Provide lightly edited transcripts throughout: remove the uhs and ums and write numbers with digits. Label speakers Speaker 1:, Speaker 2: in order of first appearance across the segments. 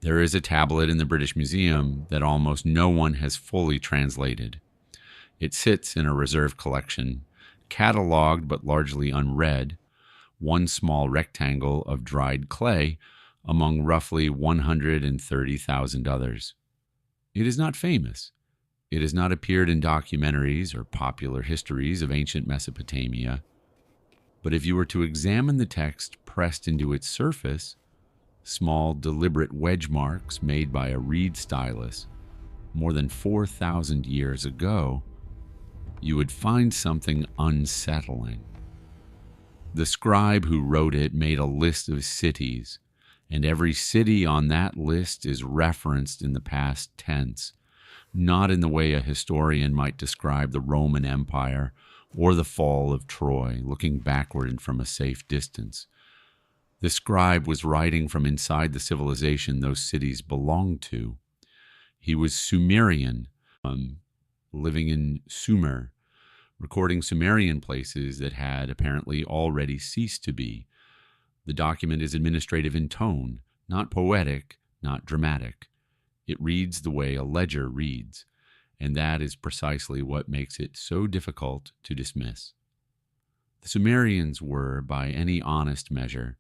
Speaker 1: There is a tablet in the British Museum that almost no one has fully translated. It sits in a reserved collection, catalogued but largely unread, one small rectangle of dried clay among roughly 130,000 others. It is not famous. It has not appeared in documentaries or popular histories of ancient Mesopotamia. But if you were to examine the text pressed into its surface, small deliberate wedge marks made by a reed stylus more than 4,000 years ago, you would find something unsettling. The scribe who wrote it made a list of cities, and every city on that list is referenced in the past tense, not in the way a historian might describe the Roman Empire or the fall of Troy, looking backward from a safe distance. The scribe was writing from inside the civilization those cities belonged to. He was Sumerian, living in Sumer, recording Sumerian places that had apparently already ceased to be. The document is administrative in tone, not poetic, not dramatic. It reads the way a ledger reads, and that is precisely what makes it so difficult to dismiss. The Sumerians were, by any honest measure,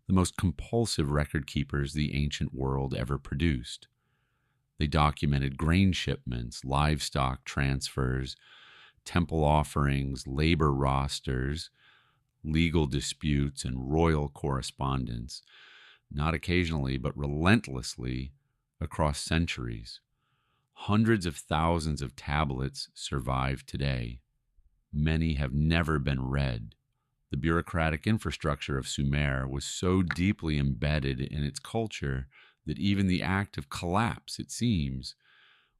Speaker 1: the most compulsive record keepers the ancient world ever produced. They documented grain shipments, livestock transfers, temple offerings, labor rosters, legal disputes, and royal correspondence, not occasionally but relentlessly across centuries. Hundreds of thousands of tablets survive today. Many have never been read. The bureaucratic infrastructure of Sumer was so deeply embedded in its culture that even the act of collapse, it seems,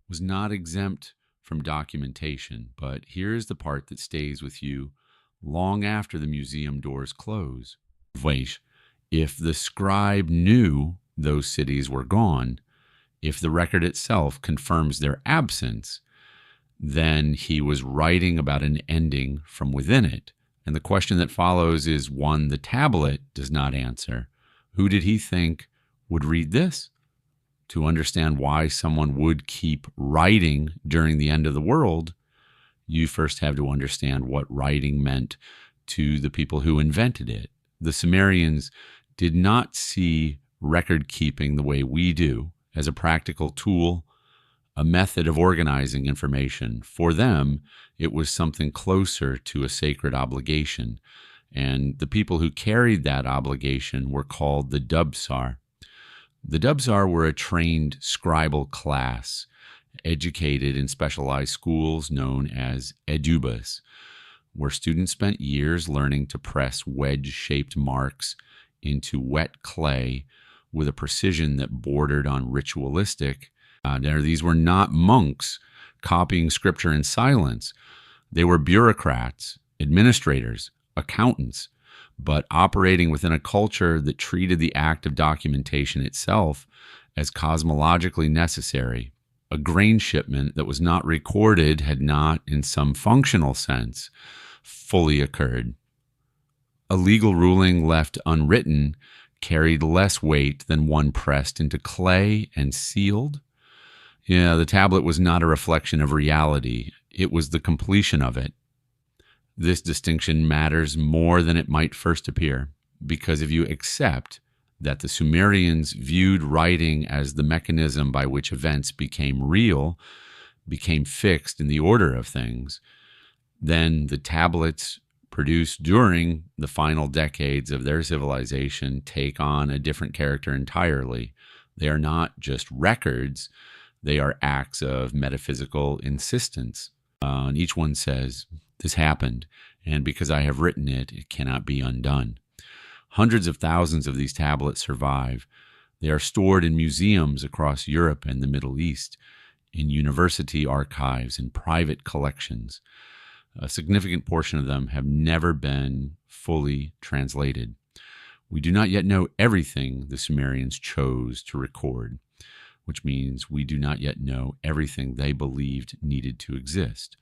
Speaker 1: was not exempt from documentation. But here's the part that stays with you long after the museum doors close. Wait, if the scribe knew those cities were gone, if the record itself confirms their absence, then he was writing about an ending from within it. And the question that follows is one the tablet does not answer. Who did he think would read this? To understand why someone would keep writing during the end of the world, you first have to understand what writing meant to the people who invented it. The Sumerians did not see record keeping the way we do, as a practical tool, a method of organizing information. For them, it was something closer to a sacred obligation, and the people who carried that obligation were called the Dubsar. The Dubsar were a trained scribal class, educated in specialized schools known as edubas, where students spent years learning to press wedge-shaped marks into wet clay with a precision that bordered on ritualistic. These were not monks copying scripture in silence. They were bureaucrats, administrators, accountants, but operating within a culture that treated the act of documentation itself as cosmologically necessary. A grain shipment that was not recorded had not, in some functional sense, fully occurred. A legal ruling left unwritten carried less weight than one pressed into clay and sealed. The tablet was not a reflection of reality. It was the completion of it. This distinction matters more than it might first appear, because if you accept that the Sumerians viewed writing as the mechanism by which events became real, became fixed in the order of things, then the tablets produced during the final decades of their civilization take on a different character entirely. They are not just records, they are acts of metaphysical insistence. And each one says, this happened, and because I have written it, it cannot be undone. Hundreds of thousands of these tablets survive. They are stored in museums across Europe and the Middle East, in university archives and private collections. A significant portion of them have never been fully translated. We do not yet know everything the Sumerians chose to record, which means we do not yet know everything they believed needed to exist.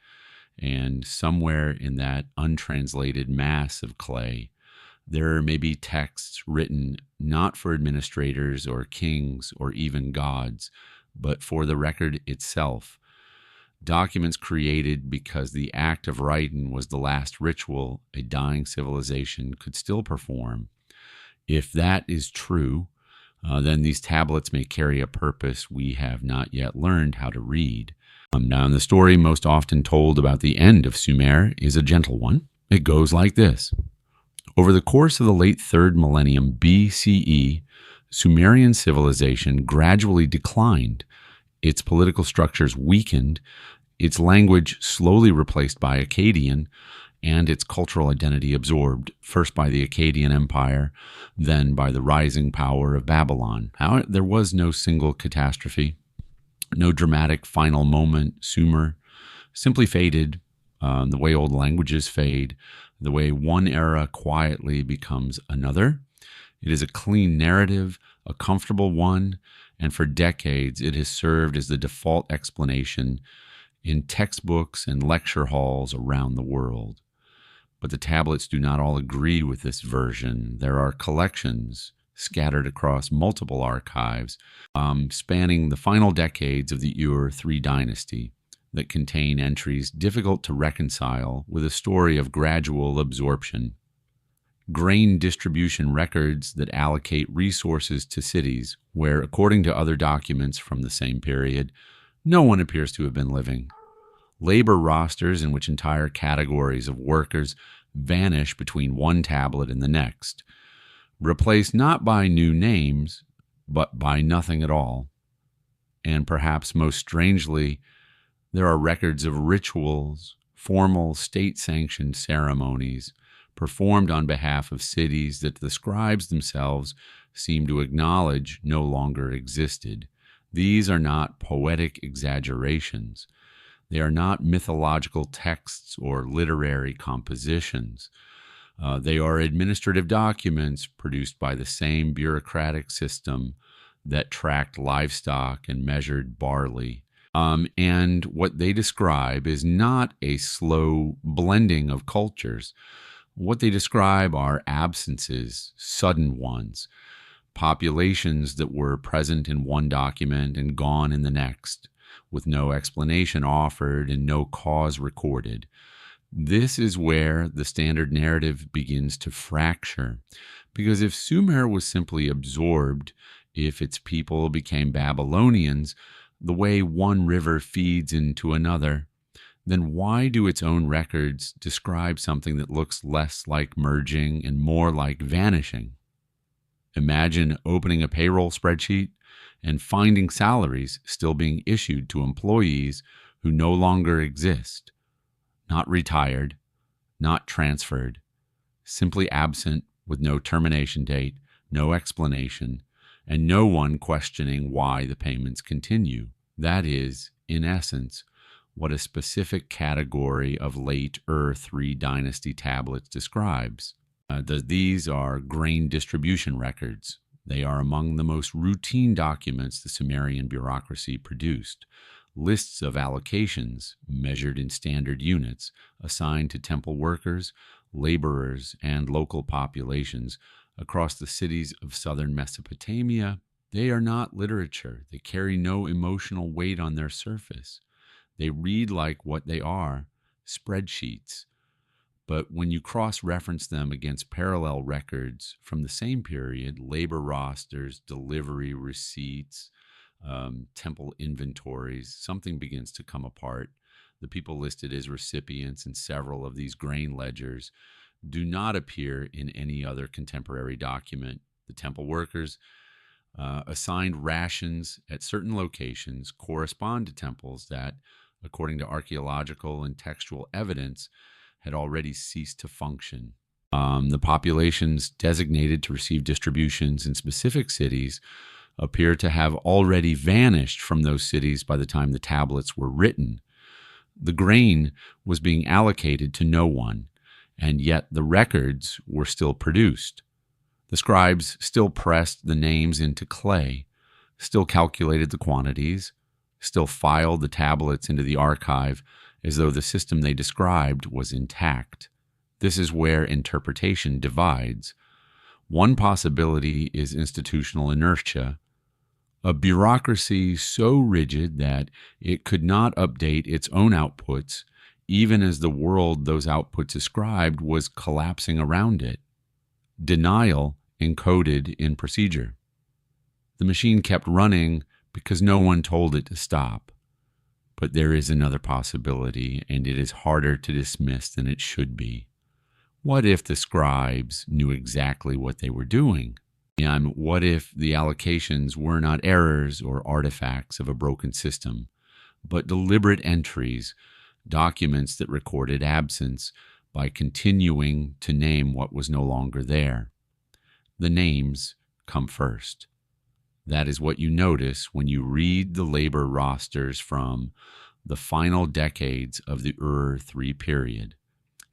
Speaker 1: And somewhere in that untranslated mass of clay, There may be texts written not for administrators or kings or even gods, but for the record itself. Documents created because the act of writing was the last ritual a dying civilization could still perform. If that is true, then these tablets may carry a purpose we have not yet learned how to read. Now, the story most often told about the end of Sumer is a gentle one. It goes like this. Over the course of the late 3rd millennium BCE, Sumerian civilization gradually declined. Its political structures weakened, its language slowly replaced by Akkadian, and its cultural identity absorbed, first by the Akkadian Empire, then by the rising power of Babylon. There was no single catastrophe, no dramatic final moment. Sumer simply faded, the way old languages fade, the way one era quietly becomes another. It is a clean narrative, a comfortable one, and for decades it has served as the default explanation in textbooks and lecture halls around the world. But the tablets do not all agree with this version. There are collections scattered across multiple archives, spanning the final decades of the Ur III dynasty, that contain entries difficult to reconcile with a story of gradual absorption. Grain distribution records that allocate resources to cities where, according to other documents from the same period, no one appears to have been living. Labor rosters in which entire categories of workers vanish between one tablet and the next, replaced not by new names, but by nothing at all. And perhaps most strangely, there are records of rituals, formal state-sanctioned ceremonies performed on behalf of cities that the scribes themselves seem to acknowledge no longer existed. These are not poetic exaggerations. They are not mythological texts or literary compositions. They are administrative documents produced by the same bureaucratic system that tracked livestock and measured barley. And what they describe is not a slow blending of cultures. What they describe are absences, sudden ones, populations that were present in one document and gone in the next, with no explanation offered and no cause recorded. This is where the standard narrative begins to fracture, because if Sumer was simply absorbed, if its people became Babylonians, the way one river feeds into another, then why do its own records describe something that looks less like merging and more like vanishing? Imagine opening a payroll spreadsheet and finding salaries still being issued to employees who no longer exist, not retired, not transferred, simply absent with no termination date, no explanation, and no one questioning why the payments continue. That is, in essence, what a specific category of late Ur III dynasty tablets describes. These are grain distribution records. They are among the most routine documents the Sumerian bureaucracy produced. Lists of allocations, measured in standard units, assigned to temple workers, laborers, and local populations across the cities of southern Mesopotamia. They are not literature. They carry no emotional weight on their surface. They read like what they are, spreadsheets. But when you cross-reference them against parallel records from the same period, labor rosters, delivery receipts, temple inventories, something begins to come apart. The people listed as recipients in several of these grain ledgers do not appear in any other contemporary document. The temple workers assigned rations at certain locations correspond to temples that, according to archaeological and textual evidence, had already ceased to function. The populations designated to receive distributions in specific cities appear to have already vanished from those cities by the time the tablets were written. The grain was being allocated to no one, and yet the records were still produced. The scribes still pressed the names into clay, still calculated the quantities, still filed the tablets into the archive as though the system they described was intact. This is where interpretation divides. One possibility is institutional inertia, a bureaucracy so rigid that it could not update its own outputs, even as the world those outputs described was collapsing around it. Denial encoded in procedure. The machine kept running because no one told it to stop. But there is another possibility, and it is harder to dismiss than it should be. What if the scribes knew exactly what they were doing? And what if the allocations were not errors or artifacts of a broken system, but deliberate entries, documents that recorded absence by continuing to name what was no longer there? The names come first. That is what you notice when you read the labor rosters from the final decades of the Ur-3 period.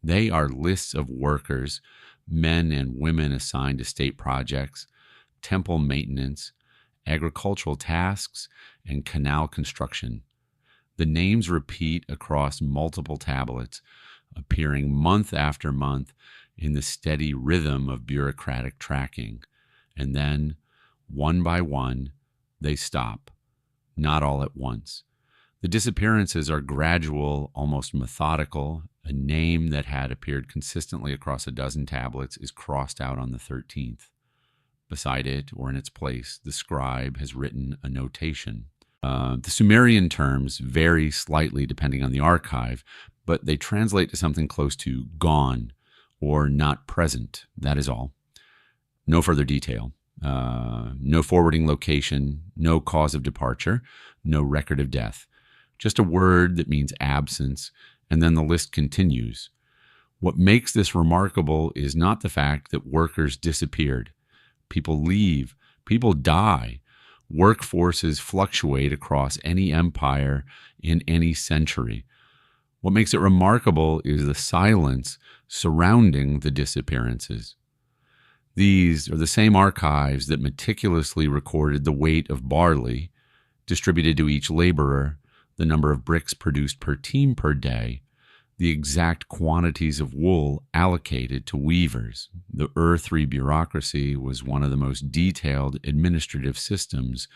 Speaker 1: They are lists of workers, men and women assigned to state projects, temple maintenance, agricultural tasks, and canal construction. The names repeat across multiple tablets, appearing month after month in the steady rhythm of bureaucratic tracking. And then, one by one, they stop, not all at once. The disappearances are gradual, almost methodical. A name that had appeared consistently across a dozen tablets is crossed out on the 13th. Beside it, or in its place, the scribe has written a notation. The Sumerian terms vary slightly depending on the archive, but they translate to something close to gone or not present. That is all. No further detail. No forwarding location, no cause of departure, no record of death. Just a word that means absence, and then the list continues. What makes this remarkable is not the fact that workers disappeared. People leave. People die. Workforces fluctuate across any empire in any century. What makes it remarkable is the silence surrounding the disappearances. These are the same archives that meticulously recorded the weight of barley distributed to each laborer, the number of bricks produced per team per day, the exact quantities of wool allocated to weavers. The Ur-3 bureaucracy was one of the most detailed administrative systems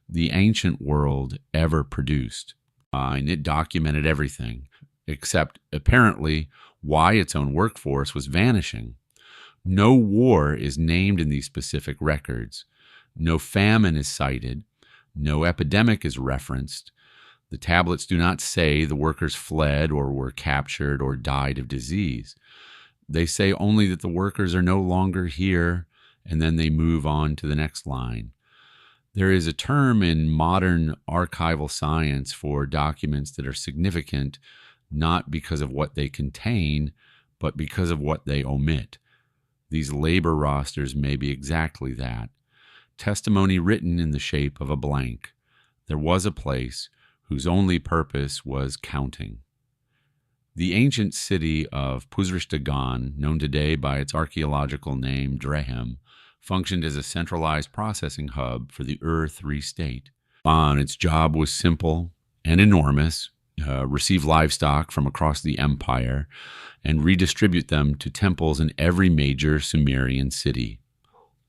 Speaker 1: the ancient world ever produced. And it documented everything, except apparently why its own workforce was vanishing. No war is named in these specific records. No famine is cited. No epidemic is referenced. The tablets do not say the workers fled or were captured or died of disease. They say only that the workers are no longer here, and then they move on to the next line. There is a term in modern archival science for documents that are significant not because of what they contain, but because of what they omit. These labor rosters may be exactly that. Testimony written in the shape of a blank. There was a place whose only purpose was counting. The ancient city of Puzrishtagan, known today by its archaeological name Drehem, functioned as a centralized processing hub for the Ur-3 state. Its job was simple and enormous: receive livestock from across the empire and redistribute them to temples in every major Sumerian city.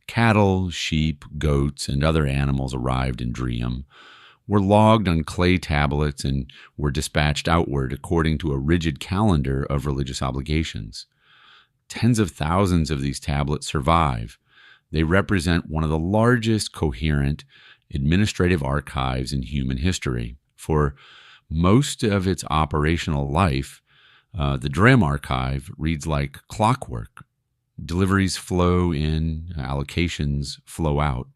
Speaker 1: Cattle, sheep, goats, and other animals arrived in Drehem, were logged on clay tablets, and were dispatched outward according to a rigid calendar of religious obligations. Tens of thousands of these tablets survive. They represent one of the largest coherent administrative archives in human history. For most of its operational life, the Drehem archive reads like clockwork. Deliveries flow in, allocations flow out.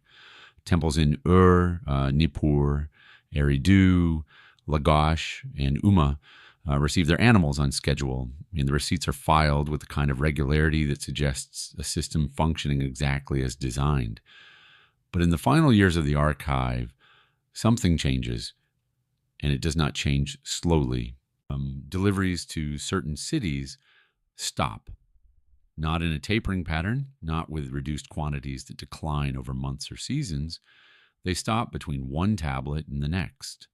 Speaker 1: Temples in Ur, Nippur, Eridu, Lagash, and Umma receive their animals on schedule, and the receipts are filed with the kind of regularity that suggests a system functioning exactly as designed. But in the final years of the archive, something changes, and it does not change slowly. Deliveries to certain cities stop, not in a tapering pattern, not with reduced quantities that decline over months or seasons. They stop between one tablet and the next.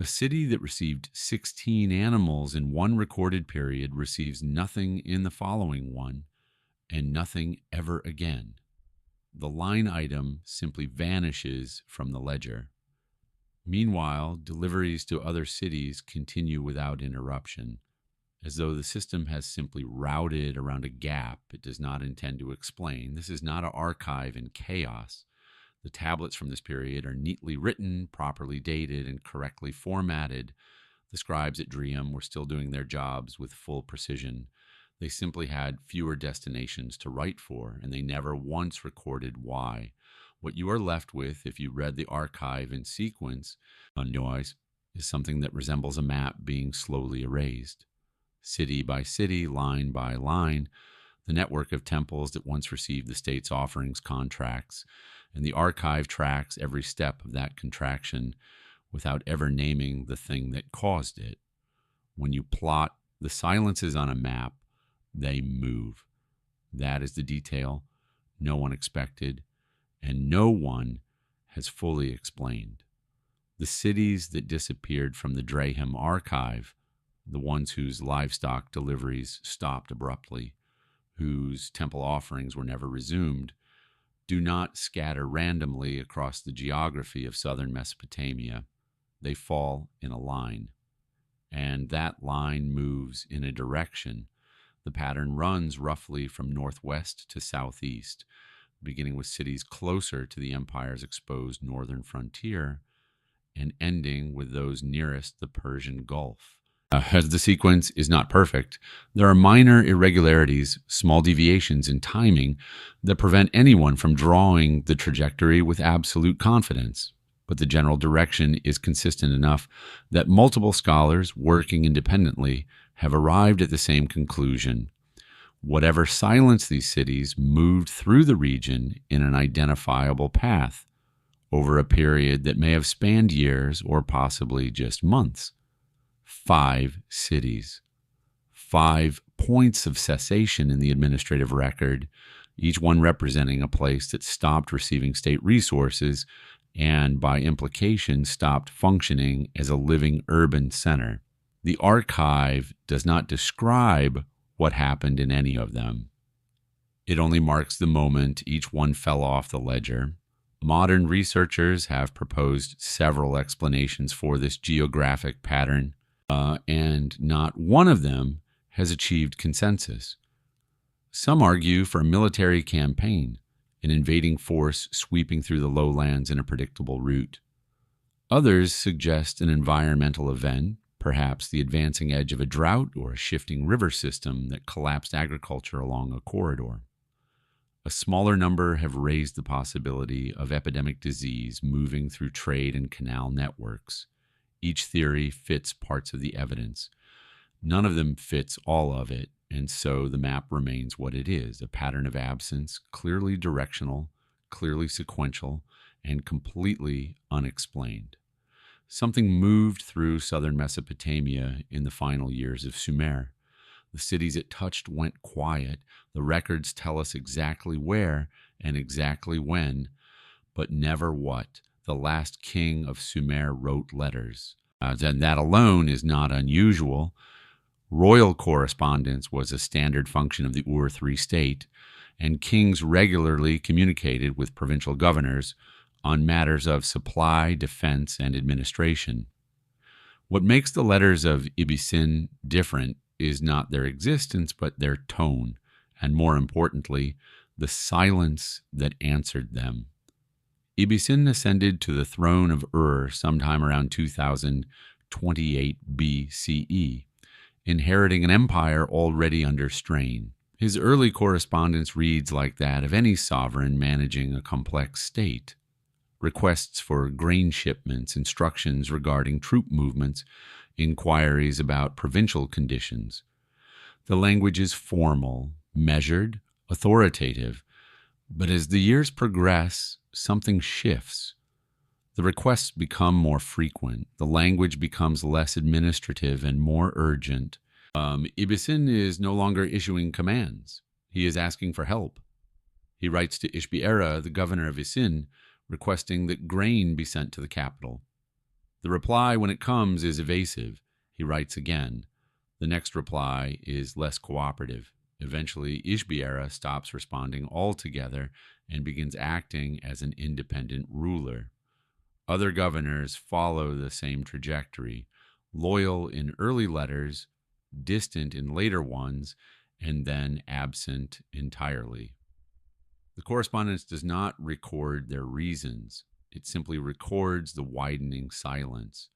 Speaker 1: A city that received 16 animals in one recorded period receives nothing in the following one, and nothing ever again. The line item simply vanishes from the ledger. Meanwhile, deliveries to other cities continue without interruption, as though the system has simply routed around a gap it does not intend to explain. This is not an archive in chaos. The tablets from this period are neatly written, properly dated, and correctly formatted. The scribes at Dream were still doing their jobs with full precision. They simply had fewer destinations to write for, and they never once recorded why. What you are left with, if you read the archive in sequence, is something that resembles a map being slowly erased. City by city, line by line, the network of temples that once received the state's offerings contracts, and the archive tracks every step of that contraction without ever naming the thing that caused it. When you plot the silences on a map, they move. That is the detail no one expected, and no one has fully explained. The cities that disappeared from the Draham archive, the ones whose livestock deliveries stopped abruptly, whose temple offerings were never resumed, do not scatter randomly across the geography of southern Mesopotamia. They fall in a line, and that line moves in a direction. The pattern runs roughly from northwest to southeast, beginning with cities closer to the empire's exposed northern frontier and ending with those nearest the Persian Gulf. As the sequence is not perfect, there are minor irregularities, small deviations in timing that prevent anyone from drawing the trajectory with absolute confidence. But the general direction is consistent enough that multiple scholars working independently have arrived at the same conclusion. Whatever silenced these cities moved through the region in an identifiable path over a period that may have spanned years or possibly just months. 5 cities, 5 points of cessation in the administrative record, each one representing a place that stopped receiving state resources and, by implication, stopped functioning as a living urban center. The archive does not describe what happened in any of them. It only marks the moment each one fell off the ledger. Modern researchers have proposed several explanations for this geographic pattern, and not one of them has achieved consensus. Some argue for a military campaign, an invading force sweeping through the lowlands in a predictable route. Others suggest an environmental event, perhaps the advancing edge of a drought or a shifting river system that collapsed agriculture along a corridor. A smaller number have raised the possibility of epidemic disease moving through trade and canal networks. Each theory fits parts of the evidence. None of them fits all of it, and so the map remains what it is, a pattern of absence, clearly directional, clearly sequential, and completely unexplained. Something moved through southern Mesopotamia in the final years of Sumer. The cities it touched went quiet. The records tell us exactly where and exactly when, but never what. The last king of Sumer wrote letters. And that alone is not unusual. Royal correspondence was a standard function of the Ur-III state, and kings regularly communicated with provincial governors on matters of supply, defense, and administration. What makes the letters of Ibisin different is not their existence, but their tone, and more importantly, the silence that answered them. Ibisin ascended to the throne of Ur sometime around 2028 BCE, inheriting an empire already under strain. His early correspondence reads like that of any sovereign managing a complex state. Requests for grain shipments, instructions regarding troop movements, inquiries about provincial conditions. The language is formal, measured, authoritative, but as the years progress, something shifts. The requests become more frequent. The language becomes less administrative and more urgent. Ibisin is no longer issuing commands. He is asking for help. He writes to Ishbiera, the governor of Isin, requesting that grain be sent to the capital. The reply, when it comes, is evasive. He writes again. The next reply is less cooperative. Eventually, Ishbiera stops responding altogether and begins acting as an independent ruler. Other governors follow the same trajectory, loyal in early letters, distant in later ones, and then absent entirely. The correspondence does not record their reasons. It simply records the widening silence.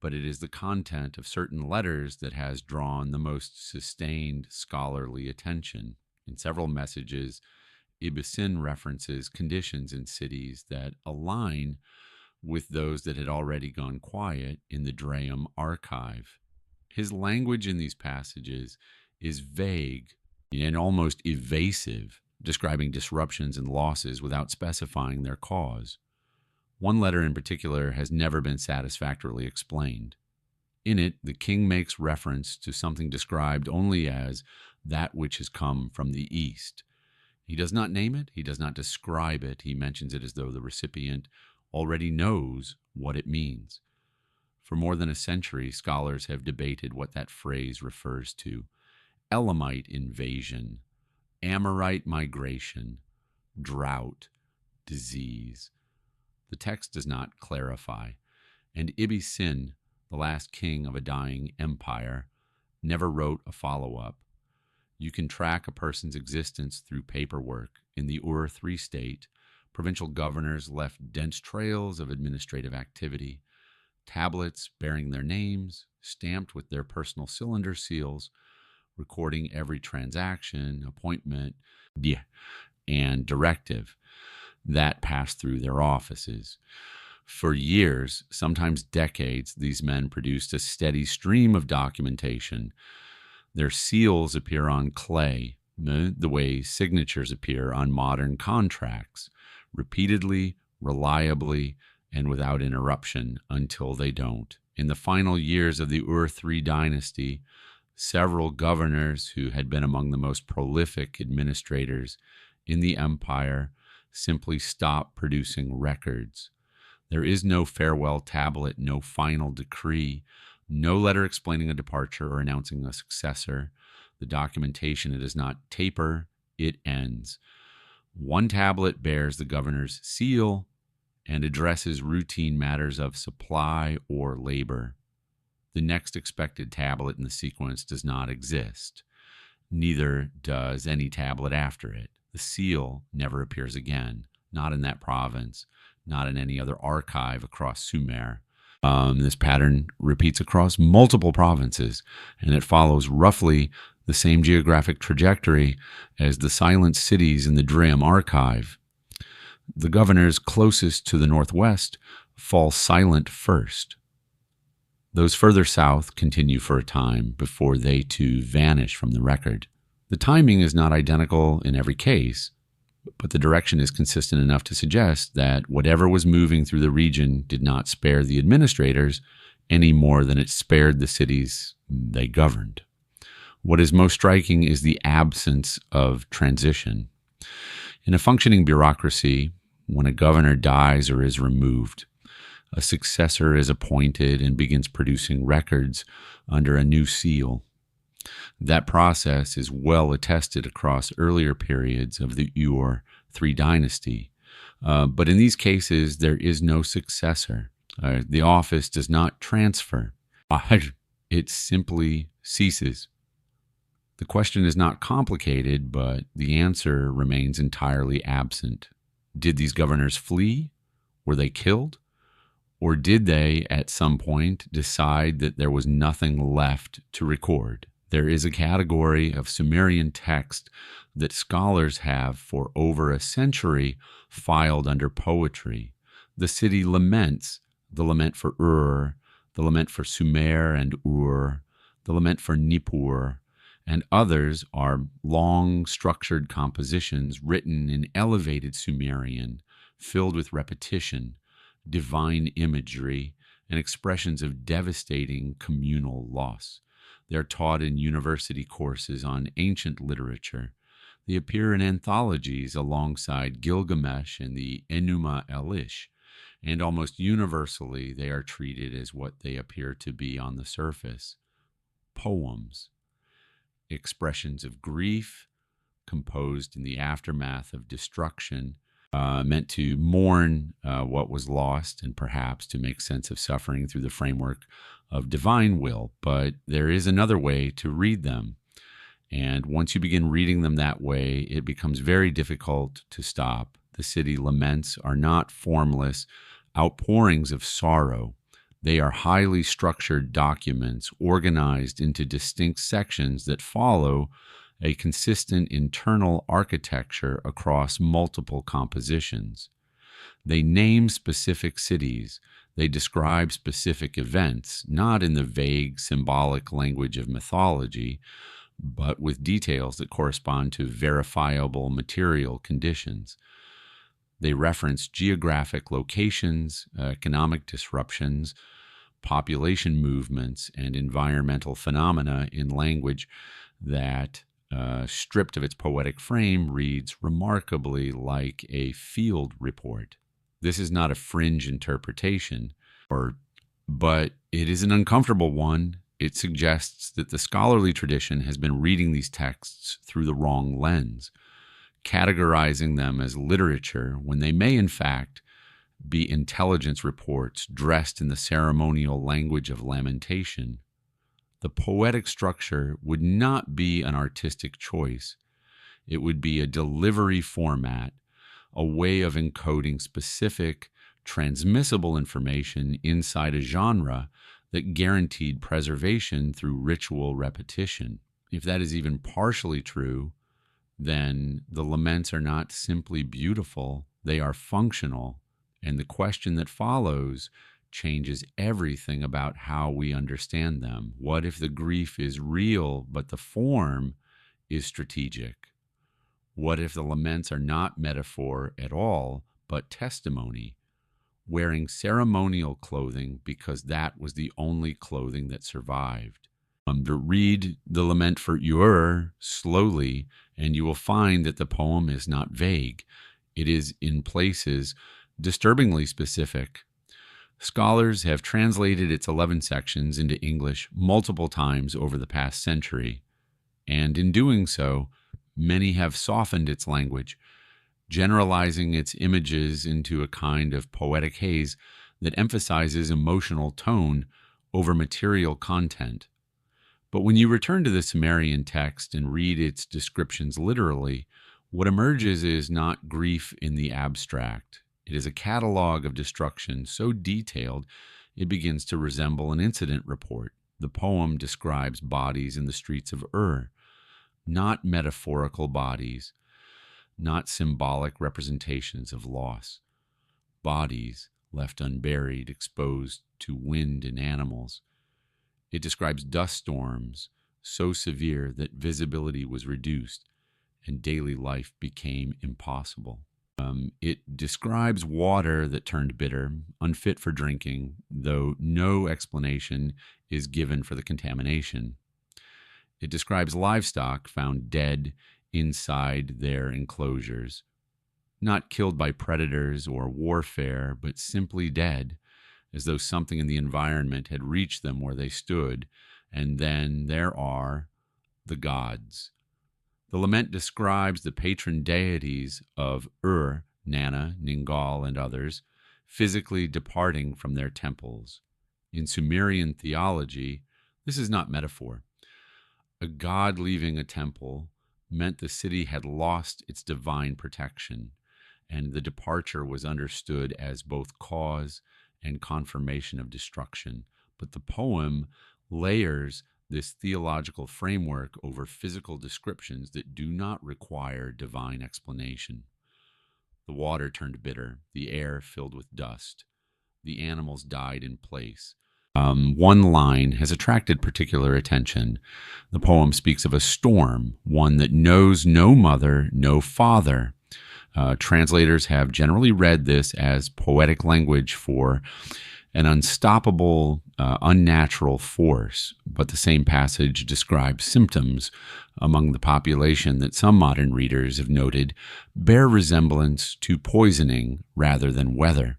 Speaker 1: But it is the content of certain letters that has drawn the most sustained scholarly attention. In several messages, Ibn references conditions in cities that align with those that had already gone quiet in the Draham archive. His language in these passages is vague and almost evasive, describing disruptions and losses without specifying their cause. One letter in particular has never been satisfactorily explained. In it, the king makes reference to something described only as that which has come from the east. He does not name it, he does not describe it, he mentions it as though the recipient already knows what it means. For more than a century, scholars have debated what that phrase refers to. Elamite invasion, Amorite migration, drought, disease. The text does not clarify, and Ibn, the last king of a dying empire, never wrote a follow-up. You can track a person's existence through paperwork. In the Ur-III state, provincial governors left dense trails of administrative activity, tablets bearing their names, stamped with their personal cylinder seals, recording every transaction, appointment, and directive that passed through their offices. For years, sometimes decades, these men produced a steady stream of documentation. Their seals appear on clay, the way signatures appear on modern contracts, repeatedly, reliably, and without interruption until they don't. In the final years of the Ur-III dynasty, several governors who had been among the most prolific administrators in the empire simply stopped producing records. There is no farewell tablet, no final decree, no letter explaining a departure or announcing a successor. The documentation, it does not taper, it ends. One tablet bears the governor's seal and addresses routine matters of supply or labor. The next expected tablet in the sequence does not exist. Neither does any tablet after it. The seal never appears again, not in that province, not in any other archive across Sumer. This pattern repeats across multiple provinces, and it follows roughly the same geographic trajectory as the silent cities in the Draham archive. The governors closest to the northwest fall silent first. Those further south continue for a time before they too vanish from the record. The timing is not identical in every case, but the direction is consistent enough to suggest that whatever was moving through the region did not spare the administrators any more than it spared the cities they governed. What is most striking is the absence of transition. In a functioning bureaucracy, when a governor dies or is removed, a successor is appointed and begins producing records under a new seal. That process is well attested across earlier periods of the Ur-III dynasty. But in these cases, there is no successor. The office does not transfer. It simply ceases. The question is not complicated, but the answer remains entirely absent. Did these governors flee? Were they killed? Or did they, at some point, decide that there was nothing left to record? There is a category of Sumerian text that scholars have for over a century filed under poetry. The city laments, the lament for Ur, the lament for Sumer and Ur, the lament for Nippur, and others are long, structured compositions written in elevated Sumerian, filled with repetition, divine imagery, and expressions of devastating communal loss. They are taught in university courses on ancient literature. They appear in anthologies alongside Gilgamesh and the Enuma Elish, and almost universally they are treated as what they appear to be on the surface: poems, expressions of grief composed in the aftermath of destruction, meant to mourn what was lost and perhaps to make sense of suffering through the framework of divine will. But there is another way to read them. And once you begin reading them that way, it becomes very difficult to stop. The city laments are not formless outpourings of sorrow. They are highly structured documents organized into distinct sections that follow a consistent internal architecture across multiple compositions. They name specific cities. They describe specific events, not in the vague symbolic language of mythology, but with details that correspond to verifiable material conditions. They reference geographic locations, economic disruptions, population movements, and environmental phenomena in language that, stripped of its poetic frame, reads remarkably like a field report. This is not a fringe interpretation, but it is an uncomfortable one. It suggests that the scholarly tradition has been reading these texts through the wrong lens, categorizing them as literature when they may in fact be intelligence reports dressed in the ceremonial language of lamentation. The poetic structure would not be an artistic choice. It would be a delivery format, a way of encoding specific, transmissible information inside a genre that guaranteed preservation through ritual repetition. If that is even partially true, then the laments are not simply beautiful, they are functional, and the question that follows changes everything about how we understand them. What if the grief is real, but the form is strategic? What if the laments are not metaphor at all, but testimony, wearing ceremonial clothing because that was the only clothing that survived? Read the lament for Ur slowly, and you will find that the poem is not vague. It is, in places, disturbingly specific. Scholars have translated its 11 sections into English multiple times over the past century, and in doing so, many have softened its language, generalizing its images into a kind of poetic haze that emphasizes emotional tone over material content. But when you return to the Sumerian text and read its descriptions literally, what emerges is not grief in the abstract. It is a catalog of destruction so detailed it begins to resemble an incident report. The poem describes bodies in the streets of Ur, not metaphorical bodies, not symbolic representations of loss. Bodies left unburied, exposed to wind and animals. It describes dust storms so severe that visibility was reduced and daily life became impossible. It describes water that turned bitter, unfit for drinking, though no explanation is given for the contamination. It describes livestock found dead inside their enclosures, not killed by predators or warfare, but simply dead, as though something in the environment had reached them where they stood. And then there are the gods. The lament describes the patron deities of Ur, Inana, Ningal, and others, physically departing from their temples. In Sumerian theology, this is not metaphor. A god leaving a temple meant the city had lost its divine protection, and the departure was understood as both cause and confirmation of destruction. But the poem layers this theological framework over physical descriptions that do not require divine explanation. The water turned bitter, the air filled with dust, the animals died in place. One line has attracted particular attention. The poem speaks of a storm, one that knows no mother, no father. Translators have generally read this as poetic language for an unstoppable, unnatural force, but the same passage describes symptoms among the population that some modern readers have noted bear resemblance to poisoning rather than weather.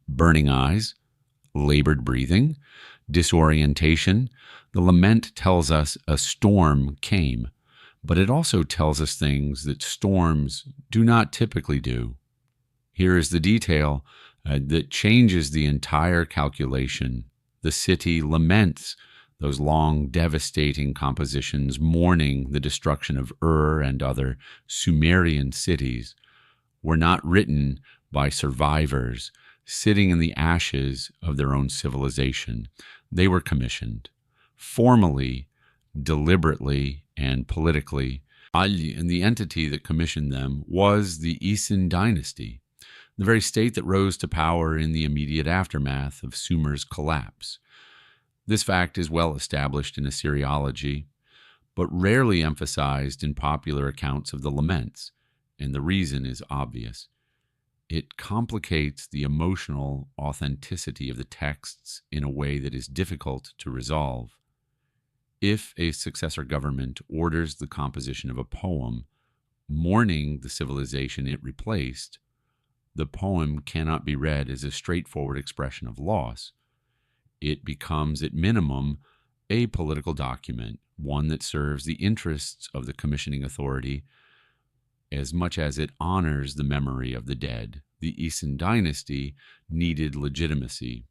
Speaker 1: burning eyes, labored breathing, disorientation. The lament tells us a storm came, but it also tells us things that storms do not typically do. Here is the detail that changes the entire calculation. The city laments those long, devastating compositions mourning the destruction of and other Sumerian cities were not written by survivors sitting in the ashes of their own civilization. They were commissioned formally, deliberately, and politically. And the entity that commissioned them was the Isin dynasty, the very state that rose to power in the immediate aftermath of Sumer's collapse. This fact is well established in Assyriology, but rarely emphasized in popular accounts of the laments, and the reason is obvious. It complicates the emotional authenticity of the texts in a way that is difficult to resolve. If a successor government orders the composition of a poem mourning the civilization it replaced, the poem cannot be read as a straightforward expression of loss. It becomes, at minimum, a political document, one that serves the interests of the commissioning authority as much as it honors the memory of the dead. The Isin dynasty needed legitimacy.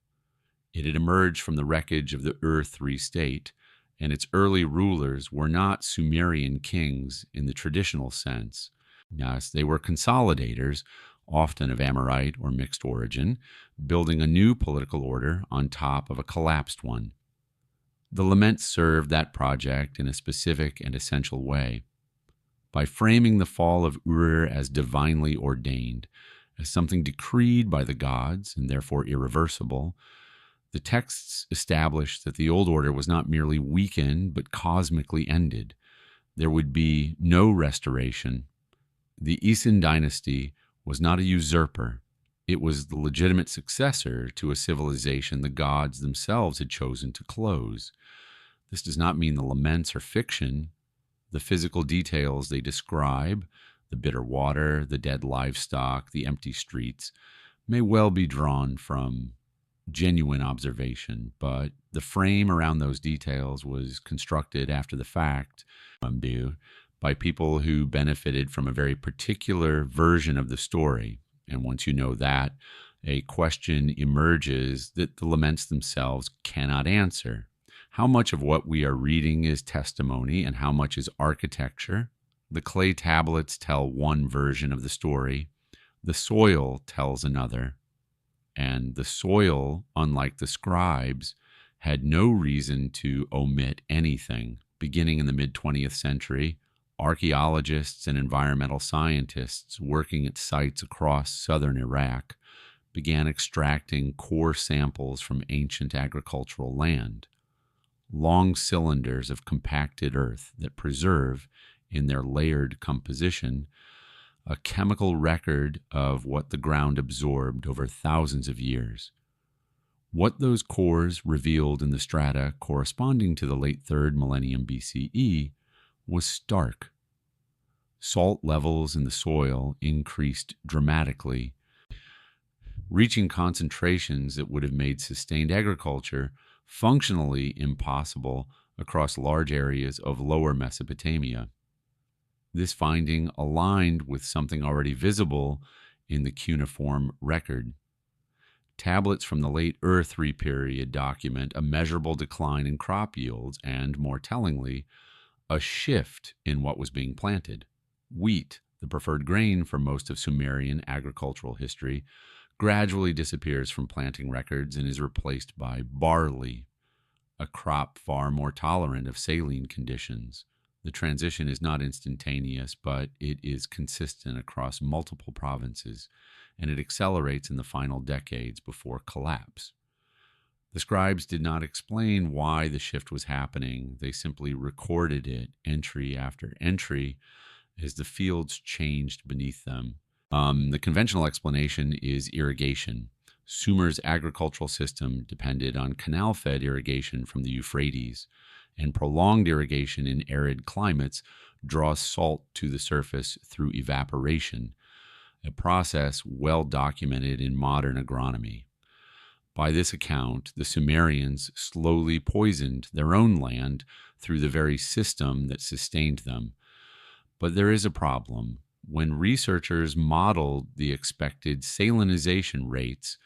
Speaker 1: It had emerged from the wreckage of the Ur-3 state, and its early rulers were not Sumerian kings in the traditional sense. Yes, they were consolidators, often of Amorite or mixed origin, building a new political order on top of a collapsed one. The laments served that project in a specific and essential way. By framing the fall of Ur as divinely ordained, as something decreed by the gods and therefore irreversible, the texts established that the old order was not merely weakened but cosmically ended. There would be no restoration. The Isin dynasty was not a usurper. It was the legitimate successor to a civilization the gods themselves had chosen to close. This does not mean the laments are fiction. The physical details they describe, the bitter water, the dead livestock, the empty streets, may well be drawn from genuine observation, but the frame around those details was constructed after the fact by people who benefited from a very particular version of the story. And once you know that, a question emerges that the laments themselves cannot answer. How much of what we are reading is testimony and how much is architecture? The clay tablets tell one version of the story. The soil tells another. And the soil, unlike the scribes, had no reason to omit anything. Beginning in the mid-20th century, archaeologists and environmental scientists working at sites across southern Iraq began extracting core samples from ancient agricultural land, long cylinders of compacted earth that preserve, in their layered composition, a chemical record of what the ground absorbed over thousands of years. What those cores revealed in the strata corresponding to the late 3rd millennium BCE was stark. Salt levels in the soil increased dramatically, reaching concentrations that would have made sustained agriculture functionally impossible across large areas of lower Mesopotamia. This finding aligned with something already visible in the cuneiform record. Tablets from the late Ur-3 period document a measurable decline in crop yields and, more tellingly, a shift in what was being planted. Wheat, the preferred grain for most of Sumerian agricultural history, gradually disappears from planting records and is replaced by barley, a crop far more tolerant of saline conditions. The transition is not instantaneous, but it is consistent across multiple provinces, and it accelerates in the final decades before collapse. The scribes did not explain why the shift was happening. They simply recorded it entry after entry as the fields changed beneath them. The conventional explanation is irrigation. Sumer's agricultural system depended on canal-fed irrigation from the Euphrates, and prolonged irrigation in arid climates draws salt to the surface through evaporation, a process well documented in modern agronomy. By this account, the Sumerians slowly poisoned their own land through the very system that sustained them. But there is a problem. When researchers modeled the expected salinization rates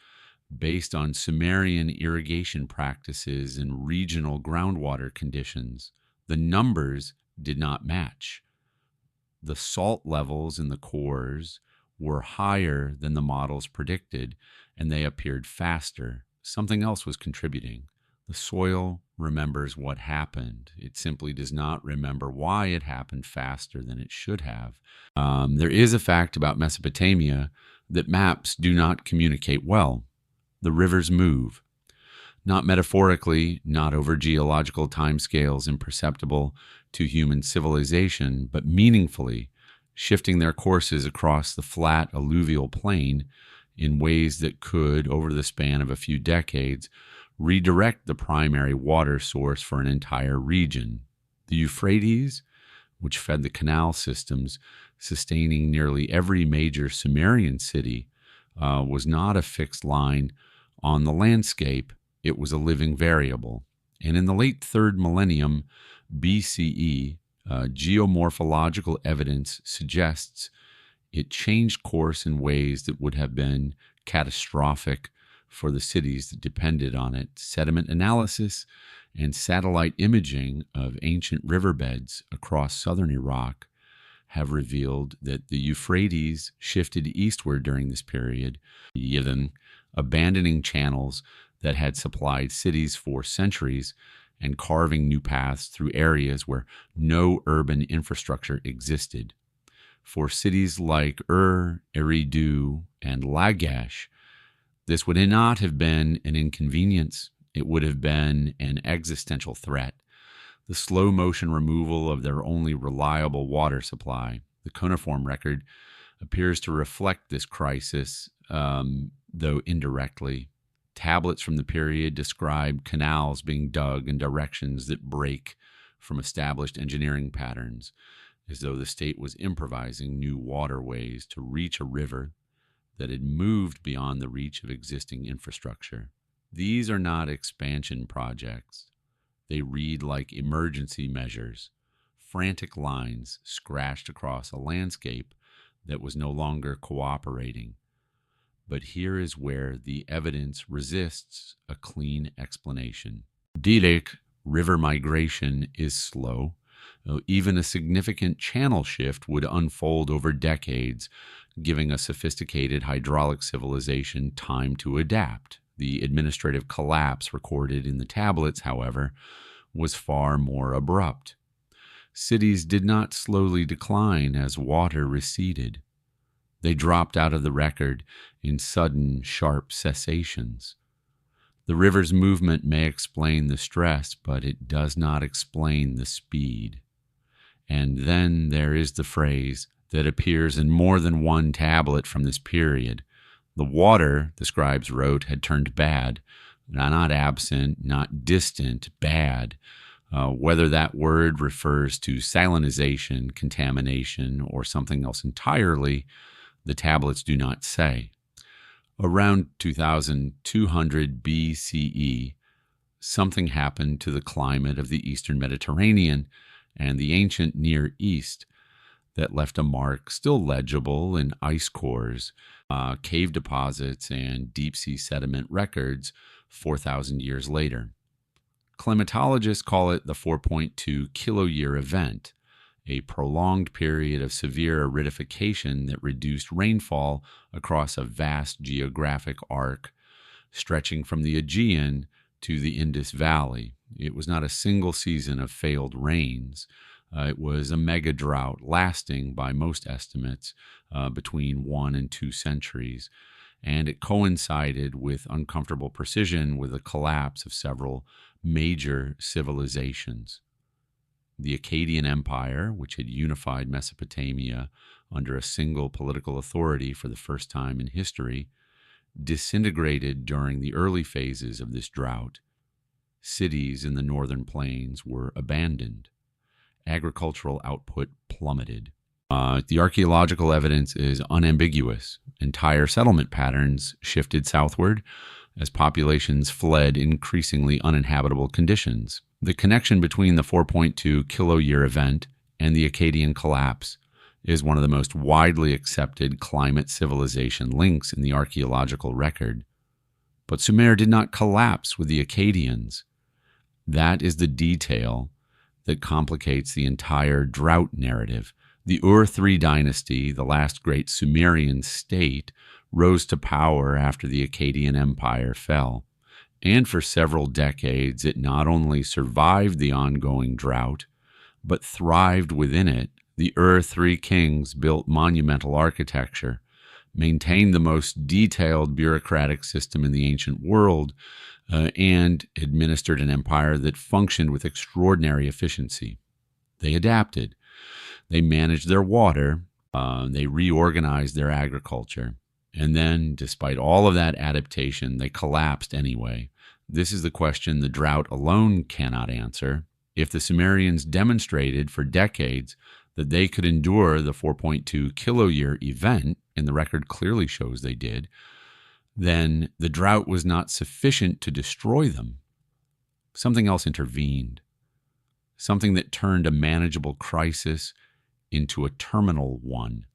Speaker 1: based on Sumerian irrigation practices and regional groundwater conditions, the numbers did not match. The salt levels in the cores were higher than the models predicted, and they appeared faster. Something else was contributing. The soil remembers what happened. It simply does not remember why it happened faster than it should have. There is a fact about Mesopotamia that maps do not communicate well. The rivers move, not metaphorically, not over geological timescales imperceptible to human civilization, but meaningfully, shifting their courses across the flat alluvial plain in ways that could, over the span of a few decades, redirect the primary water source for an entire region. The Euphrates, which fed the canal systems, sustaining nearly every major Sumerian city, was not a fixed line on the landscape. It was a living variable. And in the late 3rd millennium BCE, geomorphological evidence suggests it changed course in ways that would have been catastrophic for the cities that depended on it. Sediment analysis and satellite imaging of ancient riverbeds across southern Iraq have revealed that the Euphrates shifted eastward during this period, even abandoning channels that had supplied cities for centuries and carving new paths through areas where no urban infrastructure existed. For cities like Eridu, and Lagash, this would not have been an inconvenience. It would have been an existential threat. The slow motion removal of their only reliable water supply. The cuneiform record appears to reflect this crisis, though indirectly. Tablets from the period describe canals being dug in directions that break from established engineering patterns, as though the state was improvising new waterways to reach a river that had moved beyond the reach of existing infrastructure. These are not expansion projects. They read like emergency measures, frantic lines scratched across a landscape that was no longer cooperating. But here is where the evidence resists a clean explanation. Delic river migration is slow. Even a significant channel shift would unfold over decades, giving a sophisticated hydraulic civilization time to adapt. The administrative collapse recorded in the tablets, however, was far more abrupt. Cities did not slowly decline as water receded. They dropped out of the record in sudden, sharp cessations. The river's movement may explain the stress, but it does not explain the speed. And then there is the phrase that appears in more than one tablet from this period. The water, the scribes wrote, had turned bad, not absent, not distant, bad. Whether that word refers to salinization, contamination, or something else entirely, the tablets do not say. Around 2200 BCE, something happened to the climate of the Eastern Mediterranean and the ancient Near East that left a mark still legible in ice cores, cave deposits, and deep-sea sediment records 4,000 years later. Climatologists call it the 4.2 kiloyear event, a prolonged period of severe aridification that reduced rainfall across a vast geographic arc stretching from the Aegean to the Indus Valley. It was not a single season of failed rains. It was a mega drought lasting, by most estimates, between 1 and 2 centuries, and it coincided with uncomfortable precision with the collapse of several major civilizations. The Akkadian Empire, which had unified Mesopotamia under a single political authority for the first time in history, disintegrated during the early phases of this drought. Cities in the northern plains were abandoned. Agricultural output plummeted. The archaeological evidence is unambiguous. Entire settlement patterns shifted southward, as populations fled increasingly uninhabitable conditions. The connection between the 4.2 kiloyear event and the Akkadian collapse is one of the most widely accepted climate civilization links in the archaeological record. But Sumer did not collapse with the Akkadians. That is the detail that complicates the entire drought narrative. The Ur-3 dynasty, the last great Sumerian state, rose to power after the Akkadian Empire fell. And for several decades, it not only survived the ongoing drought, but thrived within it. The Ur-3 kings built monumental architecture, maintained the most detailed bureaucratic system in the ancient world, and administered an empire that functioned with extraordinary efficiency. They adapted. They managed their water. They reorganized their agriculture. And then, despite all of that adaptation, they collapsed anyway. This is the question the drought alone cannot answer. If the Sumerians demonstrated for decades that they could endure the 4.2 kiloyear event, and the record clearly shows they did, then the drought was not sufficient to destroy them. Something else intervened, something that turned a manageable crisis into a terminal one.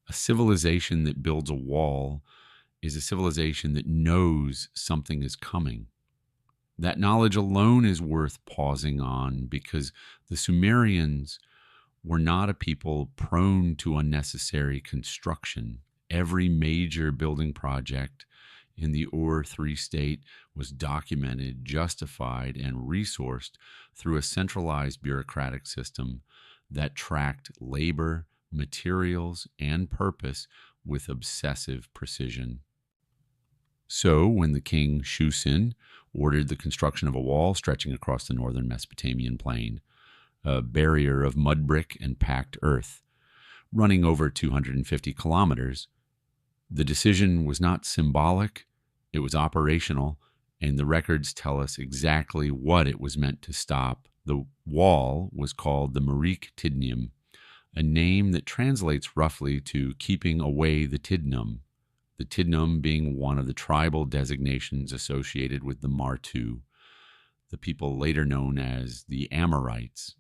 Speaker 1: A civilization that builds a wall is a civilization that knows something is coming. That knowledge alone is worth pausing on, because the Sumerians were not a people prone to unnecessary construction. Every major building project in the Ur-3 state was documented, justified, and resourced through a centralized bureaucratic system that tracked labor, materials, and purpose with obsessive precision. So, when the king Shusin ordered the construction of a wall stretching across the northern Mesopotamian plain, a barrier of mud brick and packed earth, running over 250 kilometers, the decision was not symbolic, it was operational, and the records tell us exactly what it was meant to stop. The wall was called the Merik Tidnim, a name that translates roughly to keeping away the Tidnum, the Tidnum being one of the tribal designations associated with the Martu, the people later known as the Amorites.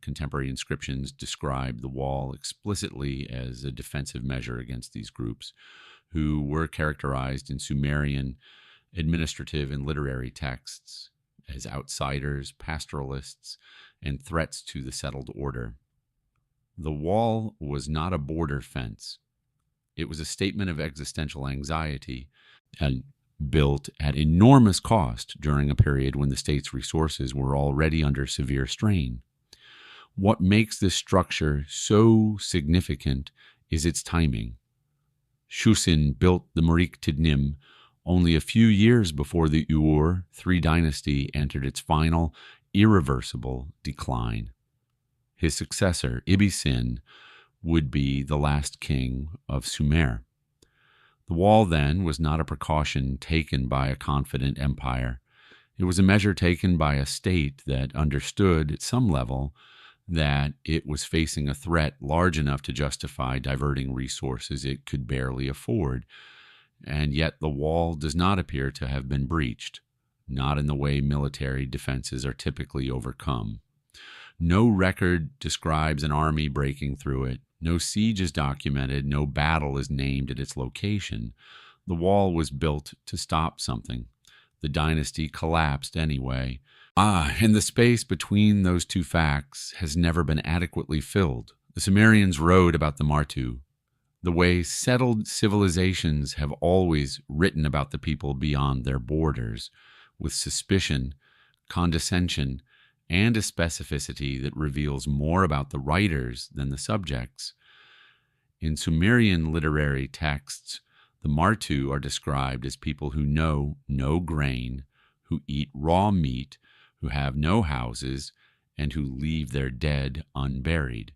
Speaker 1: Contemporary inscriptions describe the wall explicitly as a defensive measure against these groups, who were characterized in Sumerian administrative and literary texts as outsiders, pastoralists, and threats to the settled order. The wall was not a border fence. It was a statement of existential anxiety, and built at enormous cost during a period when the state's resources were already under severe strain. What makes this structure so significant is its timing. Shusin built the Merik Tidnim only a few years before the Ur-3 dynasty entered its final, irreversible decline. His successor, Ibisin, would be the last king of Sumer. The wall, then, was not a precaution taken by a confident empire. It was a measure taken by a state that understood at some level that it was facing a threat large enough to justify diverting resources it could barely afford. And yet the wall does not appear to have been breached, not in the way military defenses are typically overcome. No record describes an army breaking through it. No siege is documented. No battle is named at its location. The wall was built to stop something. The dynasty collapsed anyway. And the space between those two facts has never been adequately filled. The Sumerians wrote about the Martu, the way settled civilizations have always written about the people beyond their borders, with suspicion, condescension, and a specificity that reveals more about the writers than the subjects. In Sumerian literary texts, the Martu are described as people who know no grain, who eat raw meat, who have no houses, and who leave their dead unburied.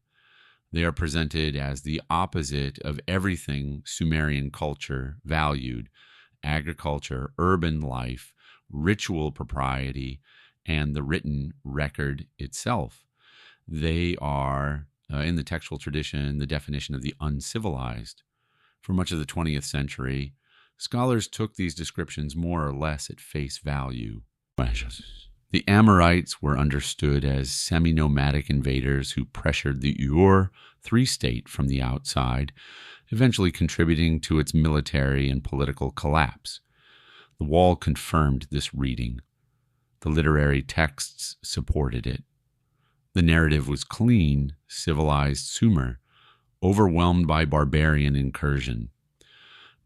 Speaker 1: They are presented as the opposite of everything Sumerian culture valued: agriculture, urban life, ritual propriety, and the written record itself. They are, in the textual tradition, the definition of the uncivilized. For much of the 20th century, Scholars took these descriptions more or less at face value. The Amorites were understood as semi-nomadic invaders who pressured the Ur III state from the outside, eventually contributing to its military and political collapse. The wall confirmed this reading. The literary texts supported it. The narrative was clean, civilized Sumer, overwhelmed by barbarian incursion.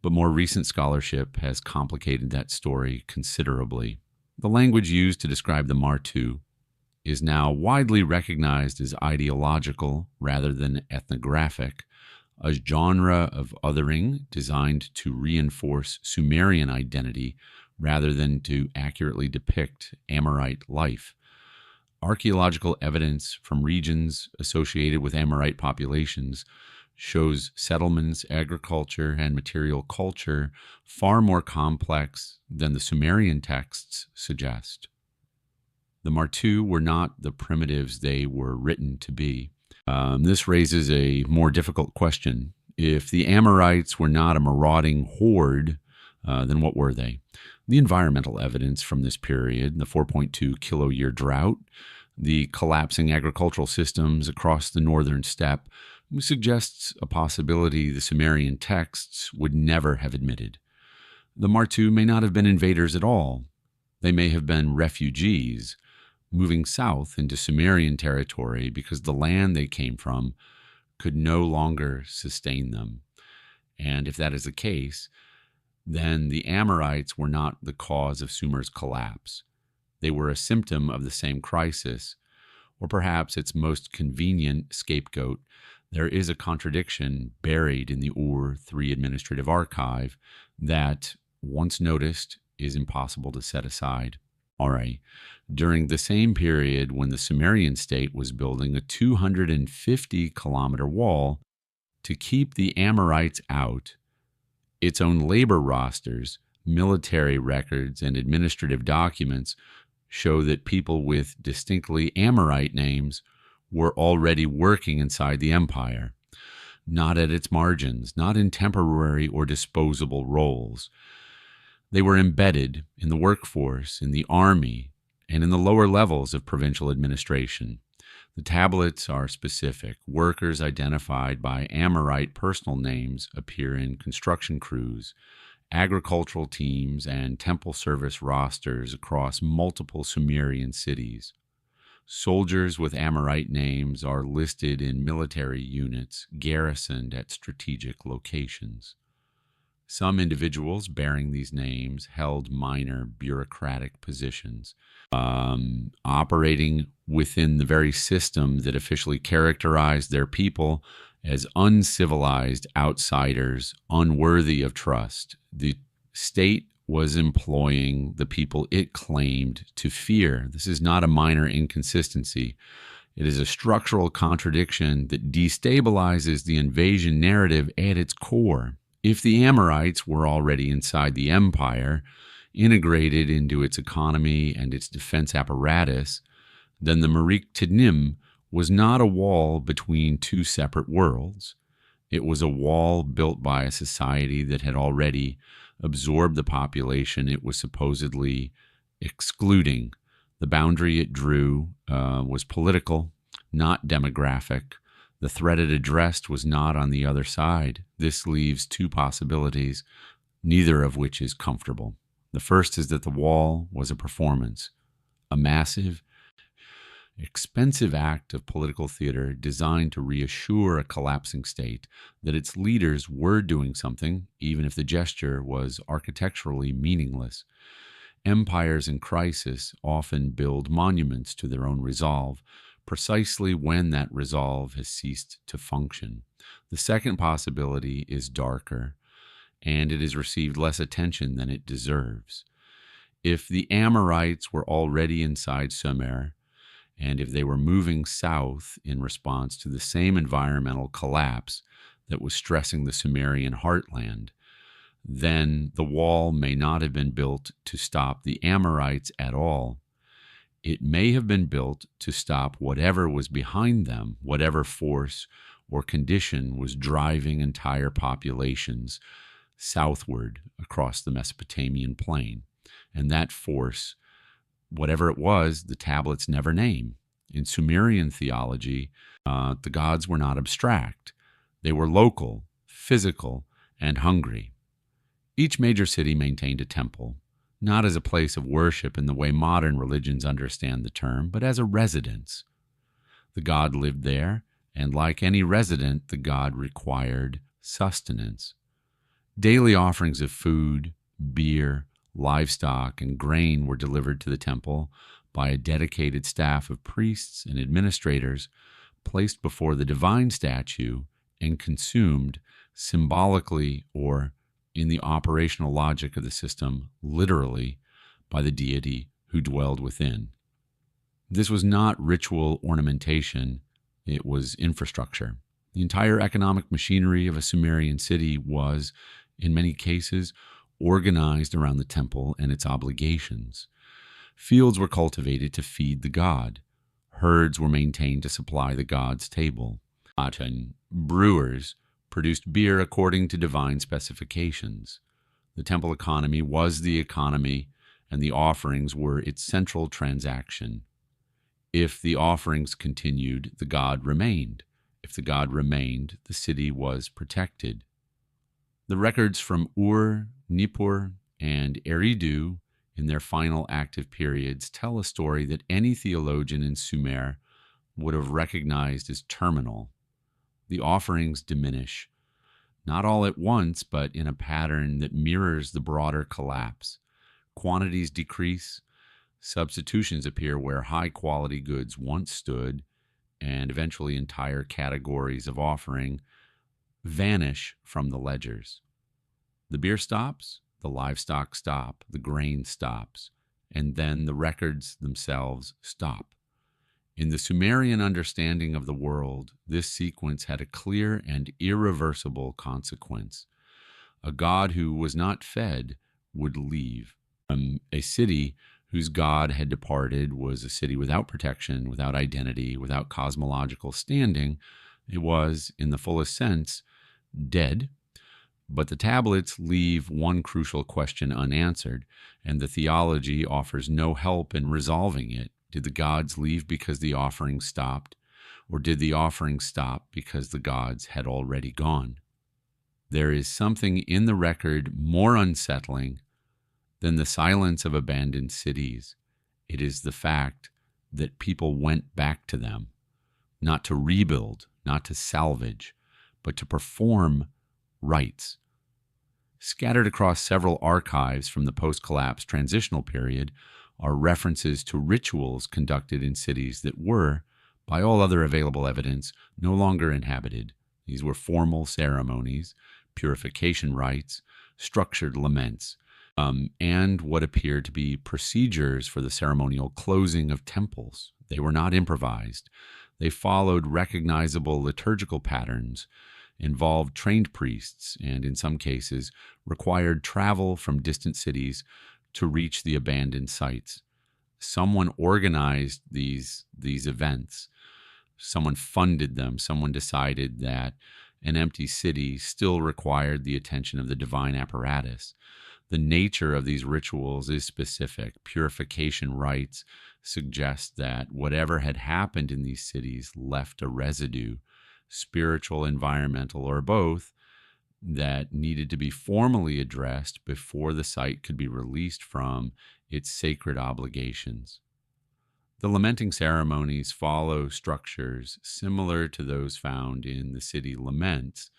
Speaker 1: But more recent scholarship has complicated that story considerably. The language used to describe the Martu is now widely recognized as ideological rather than ethnographic, a genre of othering designed to reinforce Sumerian identity rather than to accurately depict Amorite life. Archaeological evidence from regions associated with Amorite populations shows settlements, agriculture, and material culture far more complex than the Sumerian texts suggest. The Martu were not the primitives they were written to be. This raises a more difficult question. If the Amorites were not a marauding horde, then what were they? The environmental evidence from this period, the 4.2 kiloyear drought, the collapsing agricultural systems across the northern steppe, suggests a possibility the Sumerian texts would never have admitted. The Martu may not have been invaders at all. They may have been refugees, moving south into Sumerian territory because the land they came from could no longer sustain them. And if that is the case, then the Amorites were not the cause of Sumer's collapse. They were a symptom of the same crisis, or perhaps its most convenient scapegoat. There is a contradiction buried in the Ur III administrative archive that, once noticed, is impossible to set aside. All right. During the same period when the Sumerian state was building a 250-kilometer wall to keep the Amorites out, its own labor rosters, military records, and administrative documents show that people with distinctly Amorite names were already working inside the empire, not at its margins, not in temporary or disposable roles. They were embedded in the workforce, in the army, and in the lower levels of provincial administration. The tablets are specific. Workers identified by Amorite personal names appear in construction crews, agricultural teams, and temple service rosters across multiple Sumerian cities. Soldiers with Amorite names are listed in military units garrisoned at strategic locations. Some individuals bearing these names held minor bureaucratic positions, operating within the very system that officially characterized their people as uncivilized outsiders, unworthy of trust. The state was employing the people it claimed to fear. This is not a minor inconsistency. It is a structural contradiction that destabilizes the invasion narrative at its core. If the Amorites were already inside the empire, integrated into its economy and its defense apparatus, then the Merik Tidnim was not a wall between two separate worlds. It was a wall built by a society that had already absorbed the population it was supposedly excluding. The boundary it drew was political, not demographic. The threat it addressed was not on the other side. This leaves two possibilities, neither of which is comfortable. The first is that the wall was a performance, a massive, expensive act of political theater designed to reassure a collapsing state that its leaders were doing something, even if the gesture was architecturally meaningless. Empires in crisis often build monuments to their own resolve, precisely when that resolve has ceased to function. The second possibility is darker, and it has received less attention than it deserves. If the Amorites were already inside Sumer, and if they were moving south in response to the same environmental collapse that was stressing the Sumerian heartland, then the wall may not have been built to stop the Amorites at all. It may have been built to stop whatever was behind them, whatever force or condition was driving entire populations southward across the Mesopotamian plain. And that force, whatever it was, the tablets never name. In Sumerian theology, the gods were not abstract. They were local, physical, and hungry. Each major city maintained a temple, not as a place of worship in the way modern religions understand the term, but as a residence. The god lived there, and like any resident, the god required sustenance. Daily offerings of food, beer, livestock, and grain were delivered to the temple by a dedicated staff of priests and administrators placed before the divine statue and consumed symbolically or, in the operational logic of the system, literally by the deity who dwelled within. This was not ritual ornamentation, it was infrastructure. The entire economic machinery of a Sumerian city was, in many cases, organized around the temple and its obligations. Fields were cultivated to feed the god. Herds were maintained to supply the god's table. And brewers produced beer according to divine specifications. The temple economy was the economy, and the offerings were its central transaction. If the offerings continued, the god remained. If the god remained, the city was protected. The records from Ur, Nippur, and Eridu in their final active periods tell a story that any theologian in Sumer would have recognized as terminal. The offerings diminish, not all at once, but in a pattern that mirrors the broader collapse. Quantities decrease, substitutions appear where high-quality goods once stood, and eventually entire categories of offering vanish from the ledgers. The beer stops, the livestock stop, the grain stops, and then the records themselves stop. In the Sumerian understanding of the world, this sequence had a clear and irreversible consequence. A god who was not fed would leave. A city whose god had departed was a city without protection, without identity, without cosmological standing. It was, in the fullest sense, dead. But the tablets leave one crucial question unanswered, and the theology offers no help in resolving it. Did the gods leave because the offering stopped, or did the offering stop because the gods had already gone? There is something in the record more unsettling than the silence of abandoned cities. It is the fact that people went back to them, not to rebuild, not to salvage, but to perform rites. Scattered across several archives from the post-collapse transitional period are references to rituals conducted in cities that were, by all other available evidence, no longer inhabited. These were formal ceremonies, purification rites, structured laments, and what appeared to be procedures for the ceremonial closing of temples. They were not improvised. They followed recognizable liturgical patterns, involved trained priests, and in some cases required travel from distant cities to reach the abandoned sites. Someone organized these events. Someone funded them. Someone decided that an empty city still required the attention of the divine apparatus. The nature of these rituals is specific. Purification rites suggest that whatever had happened in these cities left a residue, spiritual, environmental, or both, that needed to be formally addressed before the site could be released from its sacred obligations. The lamenting ceremonies follow structures similar to those found in the city laments,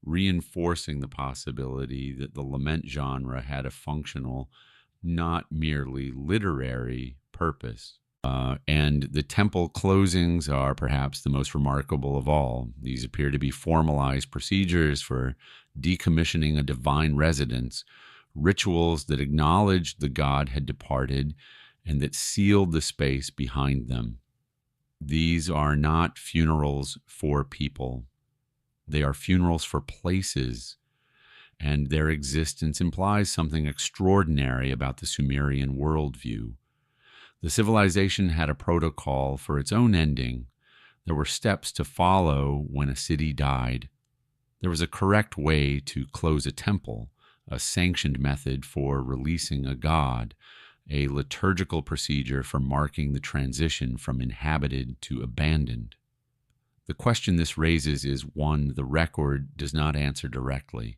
Speaker 1: reinforcing the possibility that the lament genre had a functional, not merely literary, purpose. And the temple closings are perhaps the most remarkable of all. These appear to be formalized procedures for decommissioning a divine residence, rituals that acknowledged the god had departed and that sealed the space behind them. These are not funerals for people. They are funerals for places, and their existence implies something extraordinary about the Sumerian worldview. The civilization had a protocol for its own ending. There were steps to follow when a city died. There was a correct way to close a temple, a sanctioned method for releasing a god, a liturgical procedure for marking the transition from inhabited to abandoned. The question this raises is one the record does not answer directly.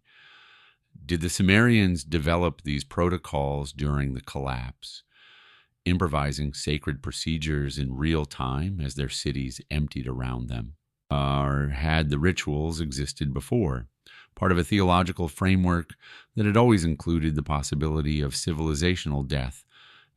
Speaker 1: Did the Sumerians develop these protocols during the collapse, improvising sacred procedures in real time as their cities emptied around them? Or had the rituals existed before, part of a theological framework that had always included the possibility of civilizational death,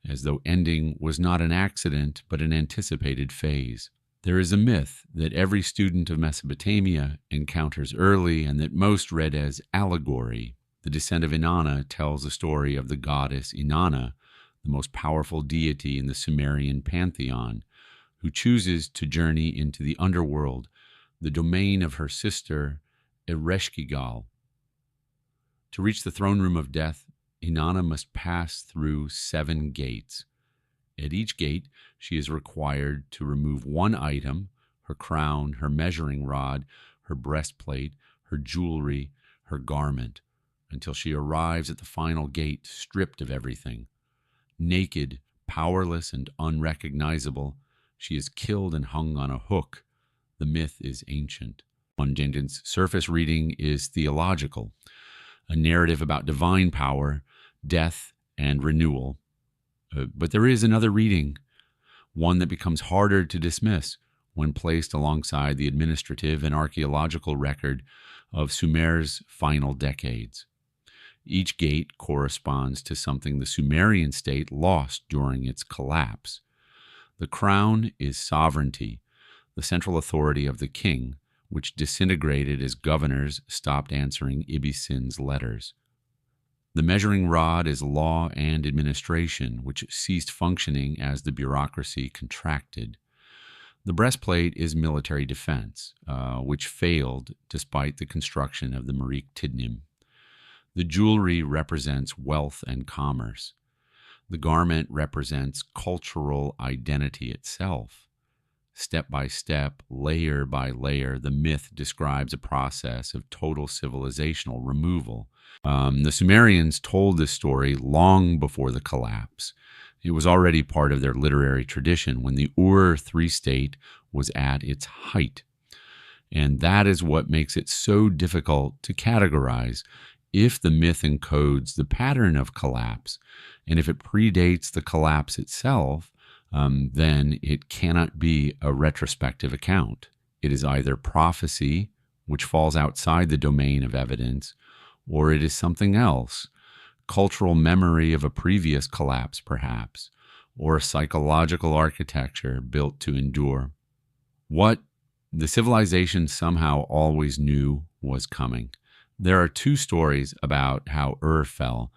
Speaker 1: as though ending was not an accident but an anticipated phase? There is a myth that every student of Mesopotamia encounters early and that most read as allegory. The descent of Inana tells the story of the goddess Inana, the most powerful deity in the Sumerian pantheon, who chooses to journey into the underworld, the domain of her sister Ereshkigal. To reach the throne room of death, Inanna must pass through 7 gates. At each gate, she is required to remove one item, her crown, her measuring rod, her breastplate, her jewelry, her garment, until she arrives at the final gate stripped of everything. Naked, powerless, and unrecognizable, she is killed and hung on a hook. The myth is ancient. On Jenkins' surface reading is theological, a narrative about divine power, death, and renewal. But there is another reading, one that becomes harder to dismiss when placed alongside the administrative and archaeological record of Sumer's final decades. Each gate corresponds to something the Sumerian state lost during its collapse. The crown is sovereignty, the central authority of the king, which disintegrated as governors stopped answering Ibisin's letters. The measuring rod is law and administration, which ceased functioning as the bureaucracy contracted. The breastplate is military defense, which failed despite the construction of the Merik Tidnim. The jewelry represents wealth and commerce. The garment represents cultural identity itself. Step by step, layer by layer, the myth describes a process of total civilizational removal. The Sumerians told this story long before the collapse. It was already part of their literary tradition when the Ur-3 state was at its height. And that is what makes it so difficult to categorize. If the myth encodes the pattern of collapse, and if it predates the collapse itself, then it cannot be a retrospective account. It is either prophecy, which falls outside the domain of evidence, or it is something else, cultural memory of a previous collapse perhaps, or a psychological architecture built to endure. What the civilization somehow always knew was coming. There are 2 stories about how Ur fell.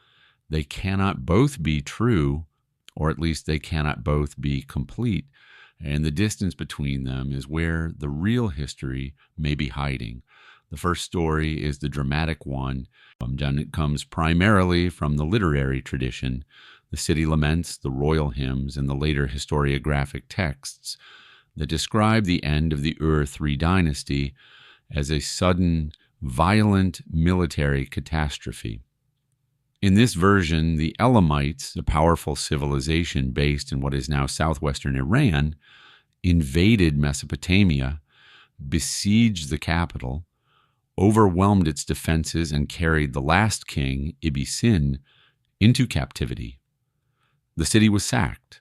Speaker 1: They cannot both be true, or at least they cannot both be complete, and the distance between them is where the real history may be hiding. The first story is the dramatic one, and it comes primarily from the literary tradition, the city laments, the royal hymns, and the later historiographic texts that describe the end of the Ur-3 dynasty as a sudden, violent military catastrophe. In this version, the Elamites, a powerful civilization based in what is now southwestern Iran, invaded Mesopotamia, besieged the capital, overwhelmed its defenses, and carried the last king, Ibisin, into captivity. The city was sacked.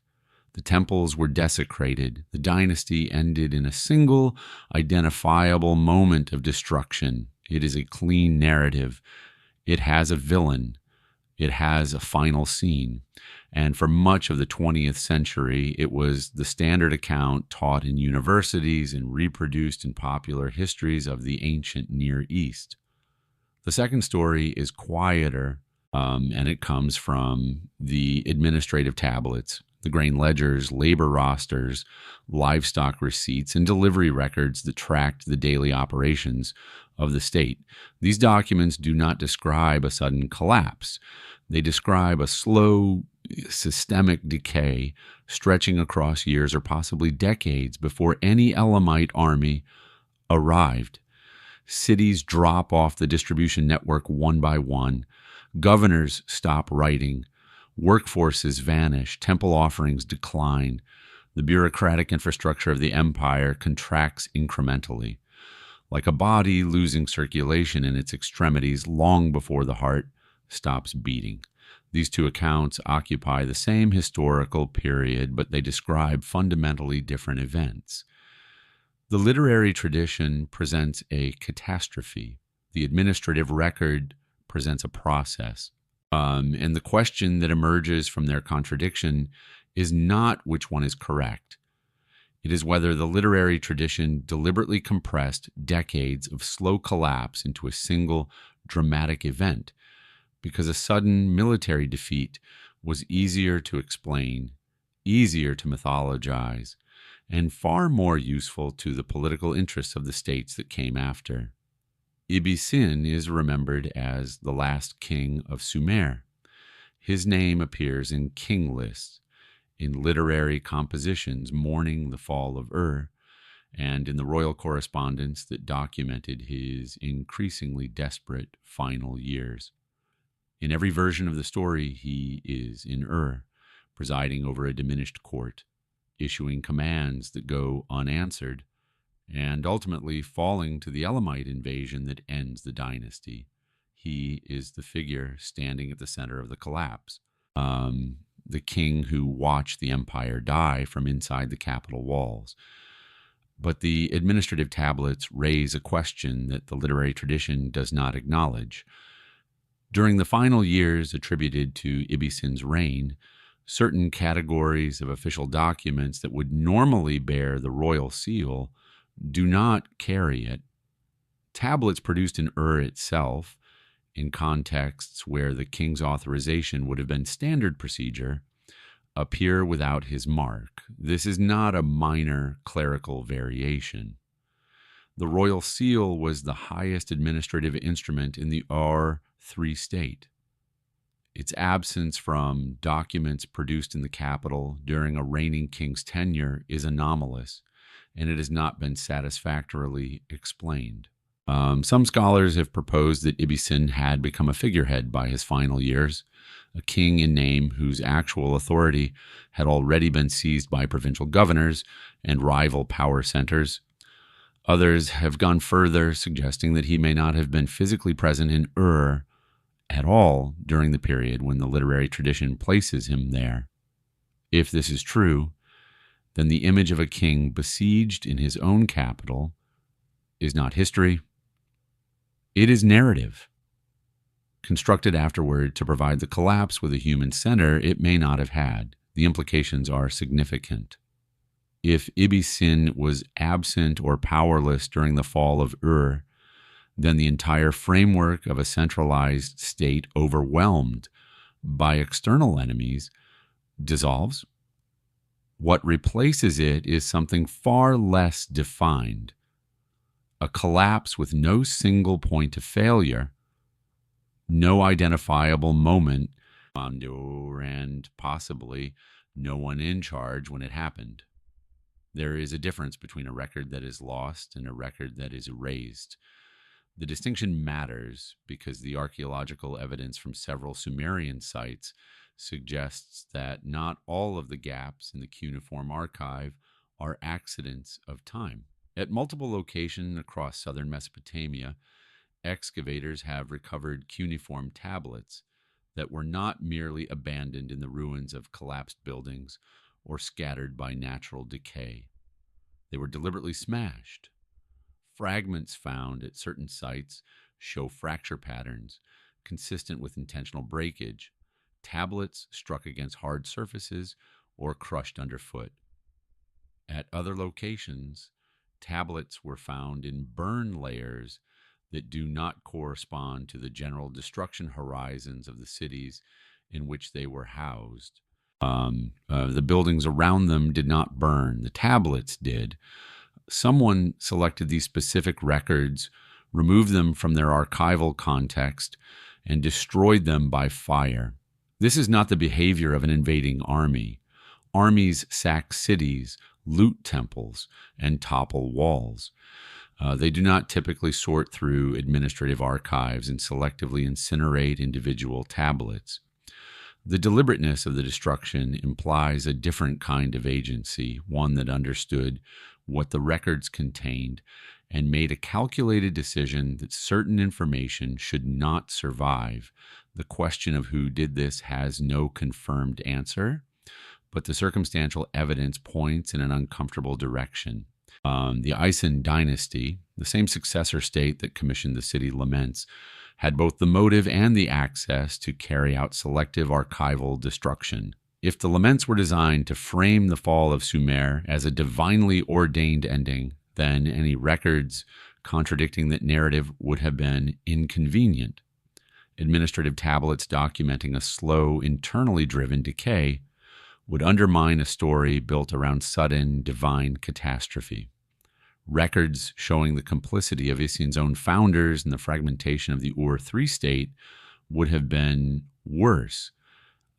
Speaker 1: The temples were desecrated. The dynasty ended in a single, identifiable moment of destruction. It is a clean narrative. It has a villain. It has a final scene. And for much of the 20th century, it was the standard account taught in universities and reproduced in popular histories of the ancient Near East. The second story is quieter, and it comes from the administrative tablets, the grain ledgers, labor rosters, livestock receipts, and delivery records that tracked the daily operations of the state. These documents do not describe a sudden collapse. They describe a slow, systemic decay stretching across years or possibly decades before any Elamite army arrived. Cities drop off the distribution network one by one. Governors stop writing. Workforces vanish. Temple offerings decline. The bureaucratic infrastructure of the empire contracts incrementally, like a body losing circulation in its extremities long before the heart stops beating. These two accounts occupy the same historical period, but they describe fundamentally different events. The literary tradition presents a catastrophe. The administrative record presents a process. And the question that emerges from their contradiction is not which one is correct. It is whether the literary tradition deliberately compressed decades of slow collapse into a single dramatic event, because a sudden military defeat was easier to explain, easier to mythologize, and far more useful to the political interests of the states that came after. Ibbi-Sin is remembered as the last king of Sumer. His name appears in king lists, in literary compositions mourning the fall of Ur, and in the royal correspondence that documented his increasingly desperate final years. In every version of the story, he is in Ur, presiding over a diminished court, issuing commands that go unanswered, and ultimately falling to the Elamite invasion that ends the dynasty. He is the figure standing at the center of the collapse, the king who watched the empire die from inside the capital walls. But the administrative tablets raise a question that the literary tradition does not acknowledge. During the final years attributed to Ibbi-Sin's reign, certain categories of official documents that would normally bear the royal seal do not carry it. Tablets produced in Ur itself, in contexts where the king's authorization would have been standard procedure, appear without his mark. This is not a minor clerical variation. The royal seal was the highest administrative instrument in the R3 state. Its absence from documents produced in the capital during a reigning king's tenure is anomalous, and it has not been satisfactorily explained. Some scholars have proposed that Ibbi-Sin had become a figurehead by his final years, a king in name whose actual authority had already been seized by provincial governors and rival power centers. Others have gone further, suggesting that he may not have been physically present in Ur at all during the period when the literary tradition places him there. If this is true, then the image of a king besieged in his own capital is not history. It is narrative. Constructed afterward to provide the collapse with a human center it may not have had. The implications are significant. If Ibbi-Sin was absent or powerless during the fall of Ur, then the entire framework of a centralized state overwhelmed by external enemies dissolves. What replaces it is something far less defined, a collapse with no single point of failure, no identifiable moment, and possibly no one in charge when it happened. There is a difference between a record that is lost and a record that is erased. The distinction matters because the archaeological evidence from several Sumerian sites suggests that not all of the gaps in the cuneiform archive are accidents of time. At multiple locations across southern Mesopotamia, excavators have recovered cuneiform tablets that were not merely abandoned in the ruins of collapsed buildings or scattered by natural decay. They were deliberately smashed. Fragments found at certain sites show fracture patterns consistent with intentional breakage, tablets struck against hard surfaces or crushed underfoot. At other locations, tablets were found in burn layers that do not correspond to the general destruction horizons of the cities in which they were housed. The buildings around them did not burn. The tablets did. Someone selected these specific records, removed them from their archival context, and destroyed them by fire. This is not the behavior of an invading army. Armies sack cities, loot temples, and topple walls. They do not typically sort through administrative archives and selectively incinerate individual tablets. The deliberateness of the destruction implies a different kind of agency, one that understood what the records contained and made a calculated decision that certain information should not survive. The question of who did this has no confirmed answer, but the circumstantial evidence points in an uncomfortable direction. The Isin dynasty, the same successor state that commissioned the city laments, had both the motive and the access to carry out selective archival destruction. If the laments were designed to frame the fall of Sumer as a divinely ordained ending, then any records contradicting that narrative would have been inconvenient. Administrative tablets documenting a slow, internally driven decay would undermine a story built around sudden, divine catastrophe. Records showing the complicity of Isin's own founders in the fragmentation of the Ur-III state would have been worse.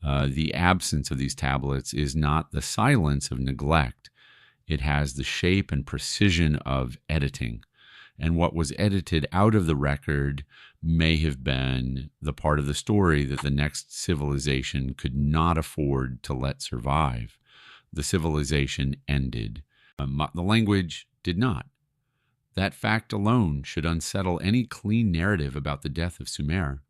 Speaker 1: The absence of these tablets is not the silence of neglect. It has the shape and precision of editing. And what was edited out of the record may have been the part of the story that the next civilization could not afford to let survive. The civilization ended. The language did not. That fact alone should unsettle any clean narrative about the death of Sumer,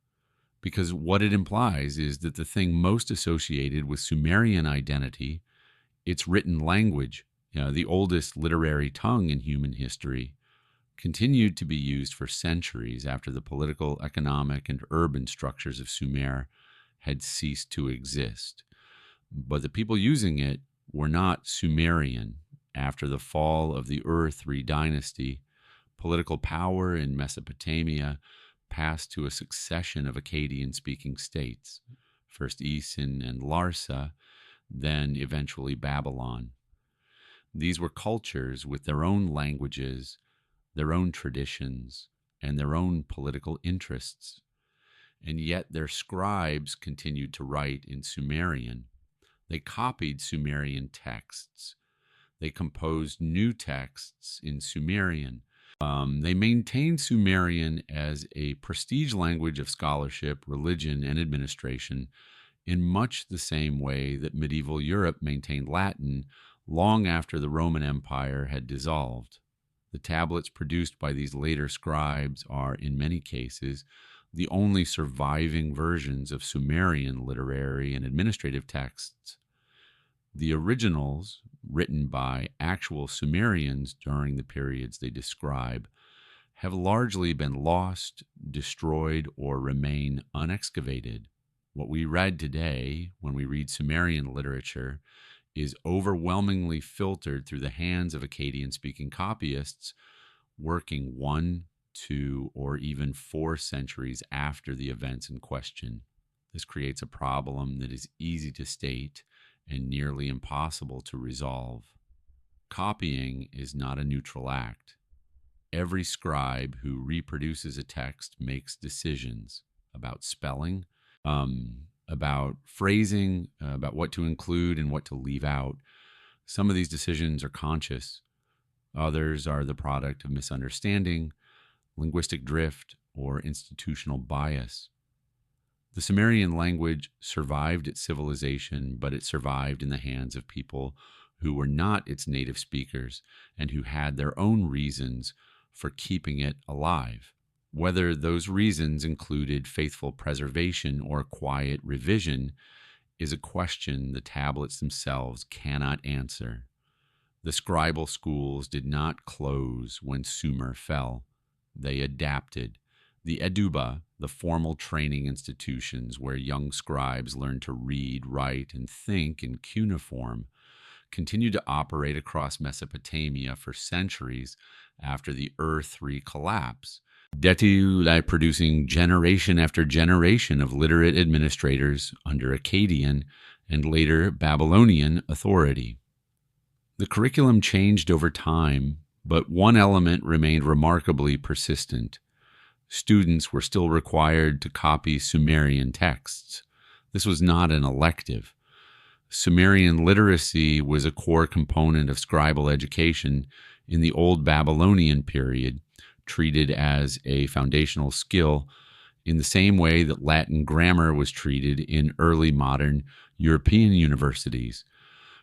Speaker 1: because what it implies is that the thing most associated with Sumerian identity, its written language, the oldest literary tongue in human history, continued to be used for centuries after the political, economic, and urban structures of Sumer had ceased to exist. But the people using it were not Sumerian. After the fall of the Ur-III dynasty, political power in Mesopotamia passed to a succession of Akkadian-speaking states, first Isin and Larsa, then eventually Babylon. These were cultures with their own languages, their own traditions, and their own political interests. And yet their scribes continued to write in Sumerian. They copied Sumerian texts. They composed new texts in Sumerian. They maintained Sumerian as a prestige language of scholarship, religion, and administration in much the same way that medieval Europe maintained Latin long after the Roman Empire had dissolved. The tablets produced by these later scribes are, in many cases, the only surviving versions of Sumerian literary and administrative texts. The originals, written by actual Sumerians during the periods they describe, have largely been lost, destroyed, or remain unexcavated. What we read today, when we read Sumerian literature, is overwhelmingly filtered through the hands of Akkadian-speaking copyists working 1, 2, or even 4 centuries after the events in question. This creates a problem that is easy to state and nearly impossible to resolve. Copying is not a neutral act. Every scribe who reproduces a text makes decisions about spelling, about phrasing, about what to include and what to leave out. Some of these decisions are conscious. Others are the product of misunderstanding, linguistic drift, or institutional bias. The Sumerian language survived its civilization, but it survived in the hands of people who were not its native speakers and who had their own reasons for keeping it alive. Whether those reasons included faithful preservation or quiet revision is a question the tablets themselves cannot answer. The scribal schools did not close when Sumer fell. They adapted. The eduba, the formal training institutions where young scribes learned to read, write, and think in cuneiform, continued to operate across Mesopotamia for centuries after the Ur-III collapse, producing generation after generation of literate administrators under Akkadian and later Babylonian authority. The curriculum changed over time, but one element remained remarkably persistent. Students were still required to copy Sumerian texts. This was not an elective. Sumerian literacy was a core component of scribal education in the Old Babylonian period, treated as a foundational skill in the same way that Latin grammar was treated in early modern European universities.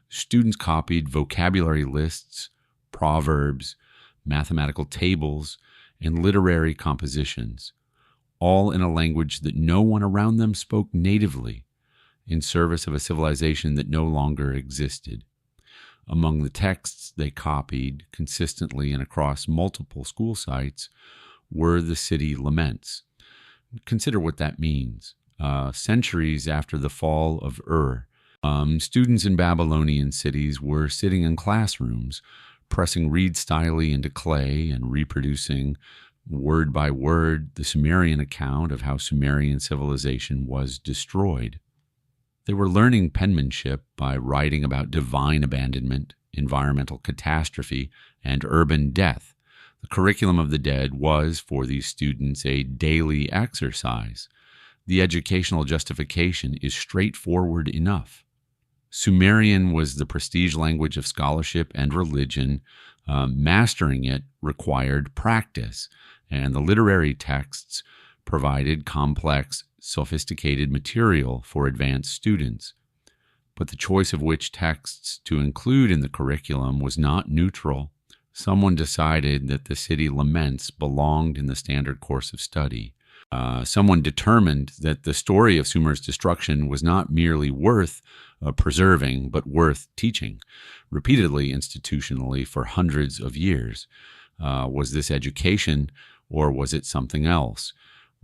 Speaker 1: Students copied vocabulary lists, proverbs, mathematical tables, and literary compositions, all in a language that no one around them spoke natively, in service of a civilization that no longer existed. Among the texts they copied consistently and across multiple school sites were the city laments. Consider what that means. Centuries after the fall of students in Babylonian cities were sitting in classrooms, pressing reed styly into clay and reproducing word by word the Sumerian account of how Sumerian civilization was destroyed. They were learning penmanship by writing about divine abandonment, environmental catastrophe, and urban death. The curriculum of the dead was, for these students, a daily exercise. The educational justification is straightforward enough. Sumerian was the prestige language of scholarship and religion. Mastering it required practice, and the literary texts provided complex, sophisticated material for advanced students. But the choice of which texts to include in the curriculum was not neutral. Someone decided that the city laments belonged in the standard course of study. Someone determined that the story of Sumer's destruction was not merely worth preserving, but worth teaching, repeatedly institutionally for hundreds of years. Was this education, or was it something else?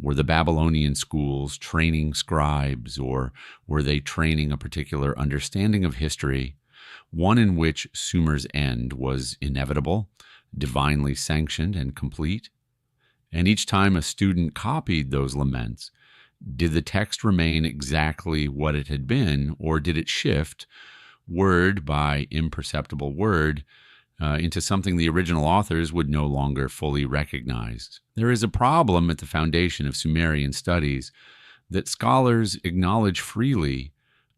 Speaker 1: Were the Babylonian schools training scribes, or were they training a particular understanding of history, one in which Sumer's end was inevitable, divinely sanctioned, and complete? And each time a student copied those laments, did the text remain exactly what it had been, or did it shift, word by imperceptible word, into something the original authors would no longer fully recognize? There is a problem at the foundation of Sumerian studies that scholars acknowledge freely,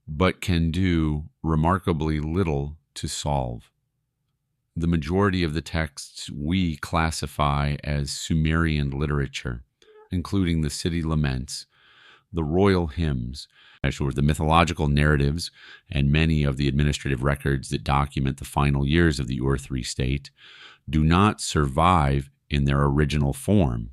Speaker 1: but can do remarkably little to solve. The majority of the texts we classify as Sumerian literature, including the city laments, the royal hymns, the mythological narratives, and many of the administrative records that document the final years of the Ur-3 state, do not survive in their original form.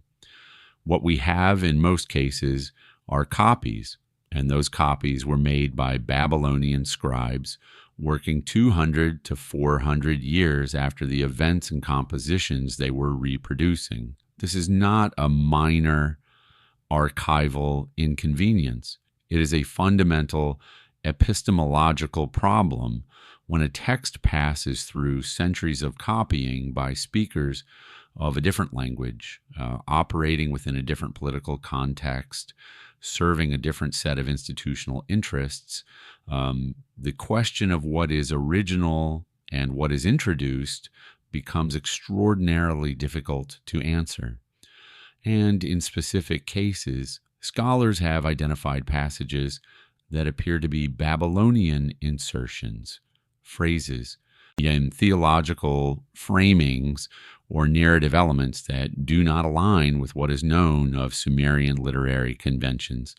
Speaker 1: What we have in most cases are copies, and those copies were made by Babylonian scribes working 200 to 400 years after the events and compositions they were reproducing. This is not a minor archival inconvenience. It is a fundamental epistemological problem when a text passes through centuries of copying by speakers of a different language, operating within a different political context, serving a different set of institutional interests. The question of what is original and what is introduced becomes extraordinarily difficult to answer. And in specific cases, scholars have identified passages that appear to be Babylonian insertions, phrases, in theological framings or narrative elements that do not align with what is known of Sumerian literary conventions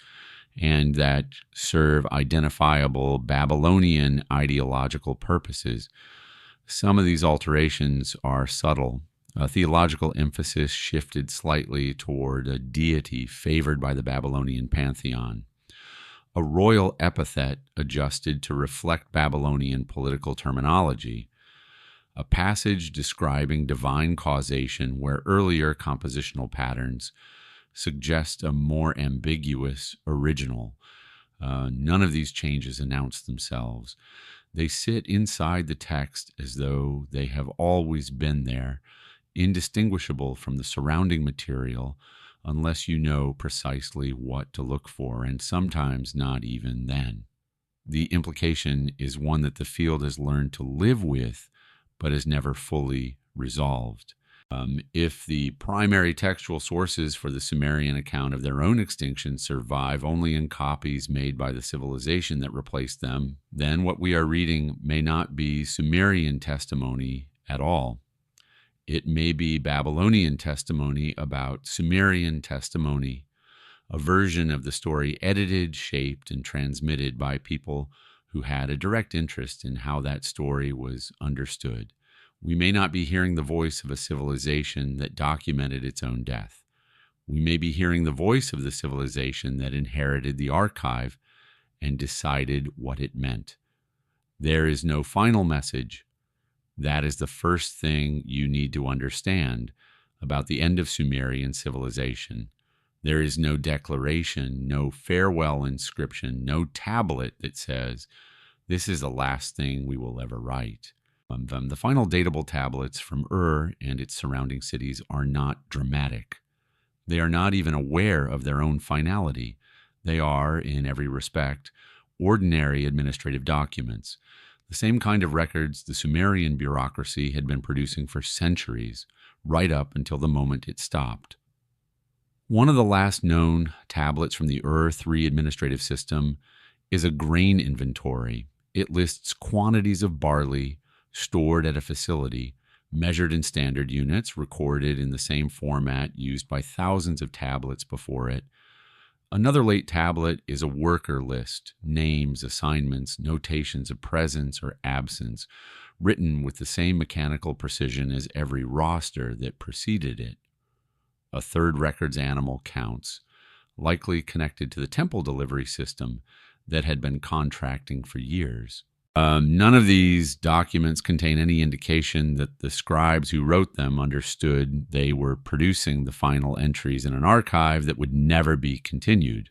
Speaker 1: and that serve identifiable Babylonian ideological purposes. Some of these alterations are subtle. A theological emphasis shifted slightly toward a deity favored by the Babylonian pantheon. A royal epithet adjusted to reflect Babylonian political terminology. A passage describing divine causation where earlier compositional patterns suggest a more ambiguous original. None of these changes announce themselves. They sit inside the text as though they have always been there, indistinguishable from the surrounding material unless you know precisely what to look for, and sometimes not even then. The implication is one that the field has learned to live with, but is never fully resolved. If the primary textual sources for the Sumerian account of their own extinction survive only in copies made by the civilization that replaced them, then what we are reading may not be Sumerian testimony at all. It may be Babylonian testimony about Sumerian testimony, a version of the story edited, shaped, and transmitted by people who had a direct interest in how that story was understood. We may not be hearing the voice of a civilization that documented its own death. We may be hearing the voice of the civilization that inherited the archive and decided what it meant. There is no final message. That is the first thing you need to understand about the end of Sumerian civilization. There is no declaration, no farewell inscription, no tablet that says, "This is the last thing we will ever write." The final datable tablets from Ur and its surrounding cities are not dramatic. They are not even aware of their own finality. They are, in every respect, ordinary administrative documents, the same kind of records the Sumerian bureaucracy had been producing for centuries, right up until the moment it stopped. One of the last known tablets from the Ur 3 administrative system is a grain inventory. It lists quantities of barley stored at a facility, measured in standard units, recorded in the same format used by thousands of tablets before it. Another late tablet is a worker list, names, assignments, notations of presence or absence, written with the same mechanical precision as every roster that preceded it. A third record's animal counts, likely connected to the temple delivery system that had been contracting for years. None of these documents contain any indication that the scribes who wrote them understood they were producing the final entries in an archive that would never be continued.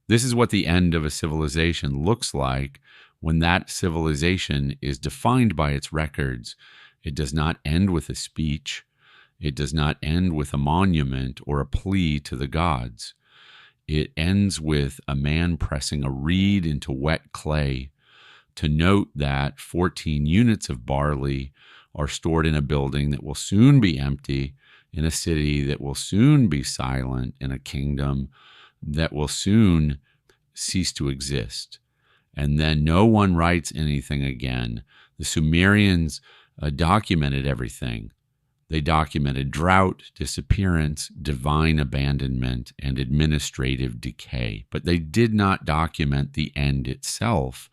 Speaker 1: This is what the end of a civilization looks like when that civilization is defined by its records. It does not end with a speech. It does not end with a monument or a plea to the gods. It ends with a man pressing a reed into wet clay to note that 14 units of barley are stored in a building that will soon be empty, in a city that will soon be silent, in a kingdom that will soon cease to exist. And then no one writes anything again. The Sumerians documented everything. They documented drought, disappearance, divine abandonment, and administrative decay. But they did not document the end itself,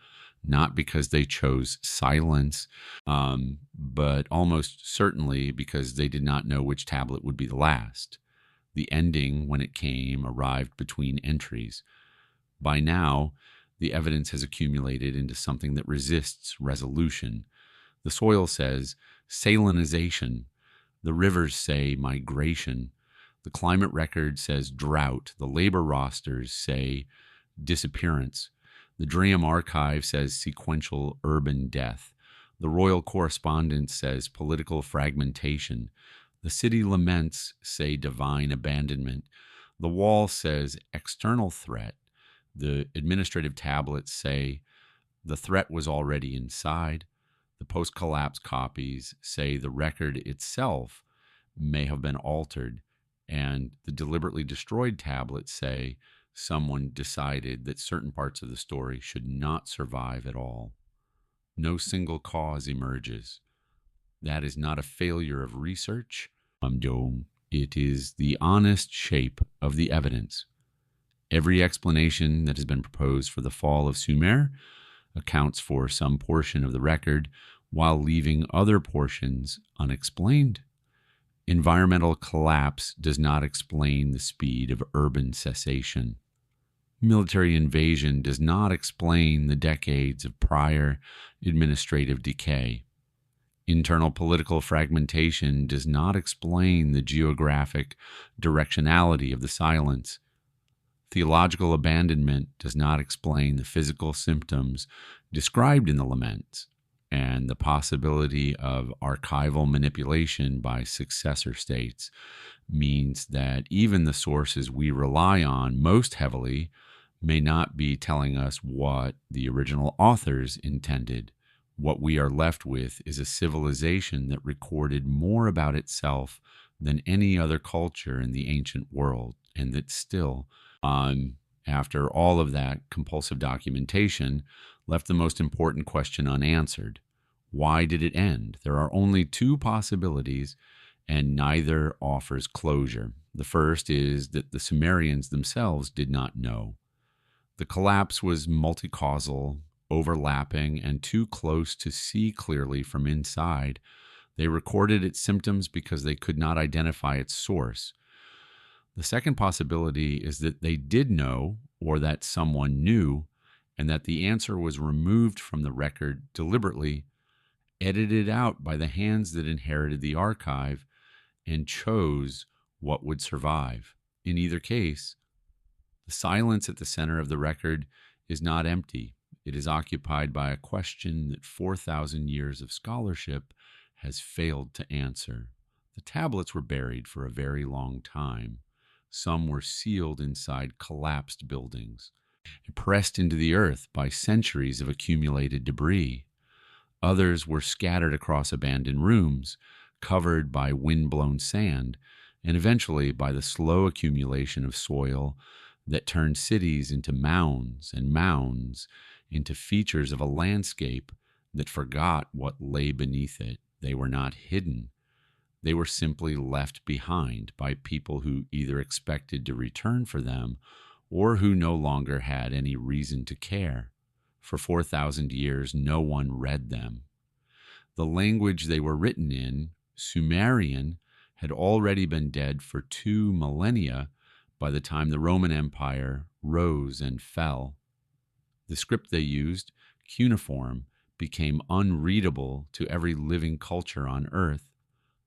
Speaker 1: not because they chose silence, but almost certainly because they did not know which tablet would be the last. The ending, when it came, arrived between entries. By now, the evidence has accumulated into something that resists resolution. The soil says salinization. The rivers say migration. The climate record says drought. The labor rosters say disappearance. The Dream Archive says sequential urban death. The Royal Correspondence says political fragmentation. The city laments say divine abandonment. The wall says external threat. The administrative tablets say the threat was already inside. The post-collapse copies say the record itself may have been altered. And the deliberately destroyed tablets say someone decided that certain parts of the story should not survive at all. No single cause emerges. That is not a failure of research. It is the honest shape of the evidence. Every explanation that has been proposed for the fall of Sumer accounts for some portion of the record while leaving other portions unexplained. Environmental collapse does not explain the speed of urban cessation. Military invasion does not explain the decades of prior administrative decay. Internal political fragmentation does not explain the geographic directionality of the silence. Theological abandonment does not explain the physical symptoms described in the laments, and the possibility of archival manipulation by successor states means that even the sources we rely on most heavily may not be telling us what the original authors intended. What we are left with is a civilization that recorded more about itself than any other culture in the ancient world, and that still, after all of that compulsive documentation, left the most important question unanswered. Why did it end? There are only two possibilities, and neither offers closure. The first is that the Sumerians themselves did not know. The collapse was multi-causal, overlapping, and too close to see clearly from inside. They recorded its symptoms because they could not identify its source. The second possibility is that they did know, or that someone knew, and that the answer was removed from the record deliberately, edited out by the hands that inherited the archive, and chose what would survive. In either case, the silence at the center of the record is not empty. It is occupied by a question that 4,000 years of scholarship has failed to answer. The tablets were buried for a very long time. Some were sealed inside collapsed buildings, pressed into the earth by centuries of accumulated debris. Others were scattered across abandoned rooms, covered by wind-blown sand, and eventually by the slow accumulation of soil that turned cities into mounds and mounds into features of a landscape that forgot what lay beneath it. They were not hidden. They were simply left behind by people who either expected to return for them or who no longer had any reason to care. For 4,000 years, no one read them. The language they were written in, Sumerian, had already been dead for 2 millennia by the time the Roman Empire rose and fell. The script they used, cuneiform, became unreadable to every living culture on earth.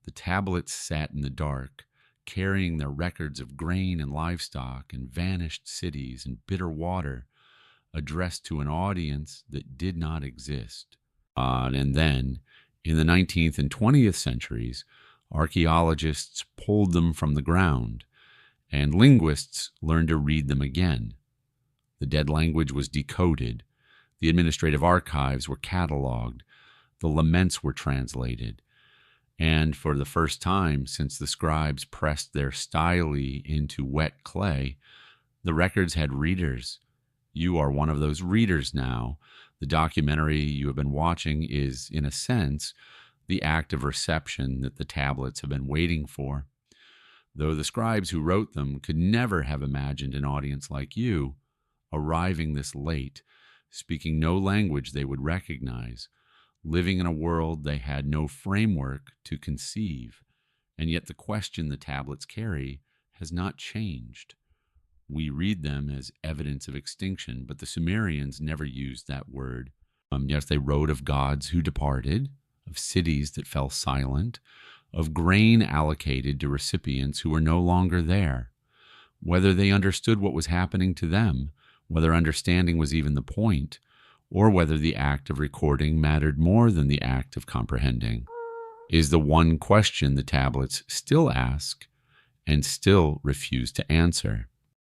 Speaker 1: The tablets sat in the dark, carrying their records of grain and livestock and vanished cities and bitter water, addressed to an audience that did not exist. And then, in the 19th and 20th centuries, archaeologists pulled them from the ground, and linguists learned to read them again. The dead language was decoded. The administrative archives were cataloged. The laments were translated. And for the first time since the scribes pressed their style into wet clay, the records had readers. You are one of those readers now. The documentary you have been watching is, in a sense, the act of reception that the tablets have been waiting for. Though the scribes who wrote them could never have imagined an audience like you, arriving this late, speaking no language they would recognize, living in a world they had no framework to conceive, and yet the question the tablets carry has not changed. We read them as evidence of extinction, but the Sumerians never used that word. Yes, they wrote of gods who departed, of cities that fell silent, of grain allocated to recipients who were no longer there. Whether they understood what was happening to them, whether understanding was even the point, or whether the act of recording mattered more than the act of comprehending, is the one question the tablets still ask and still refuse to answer.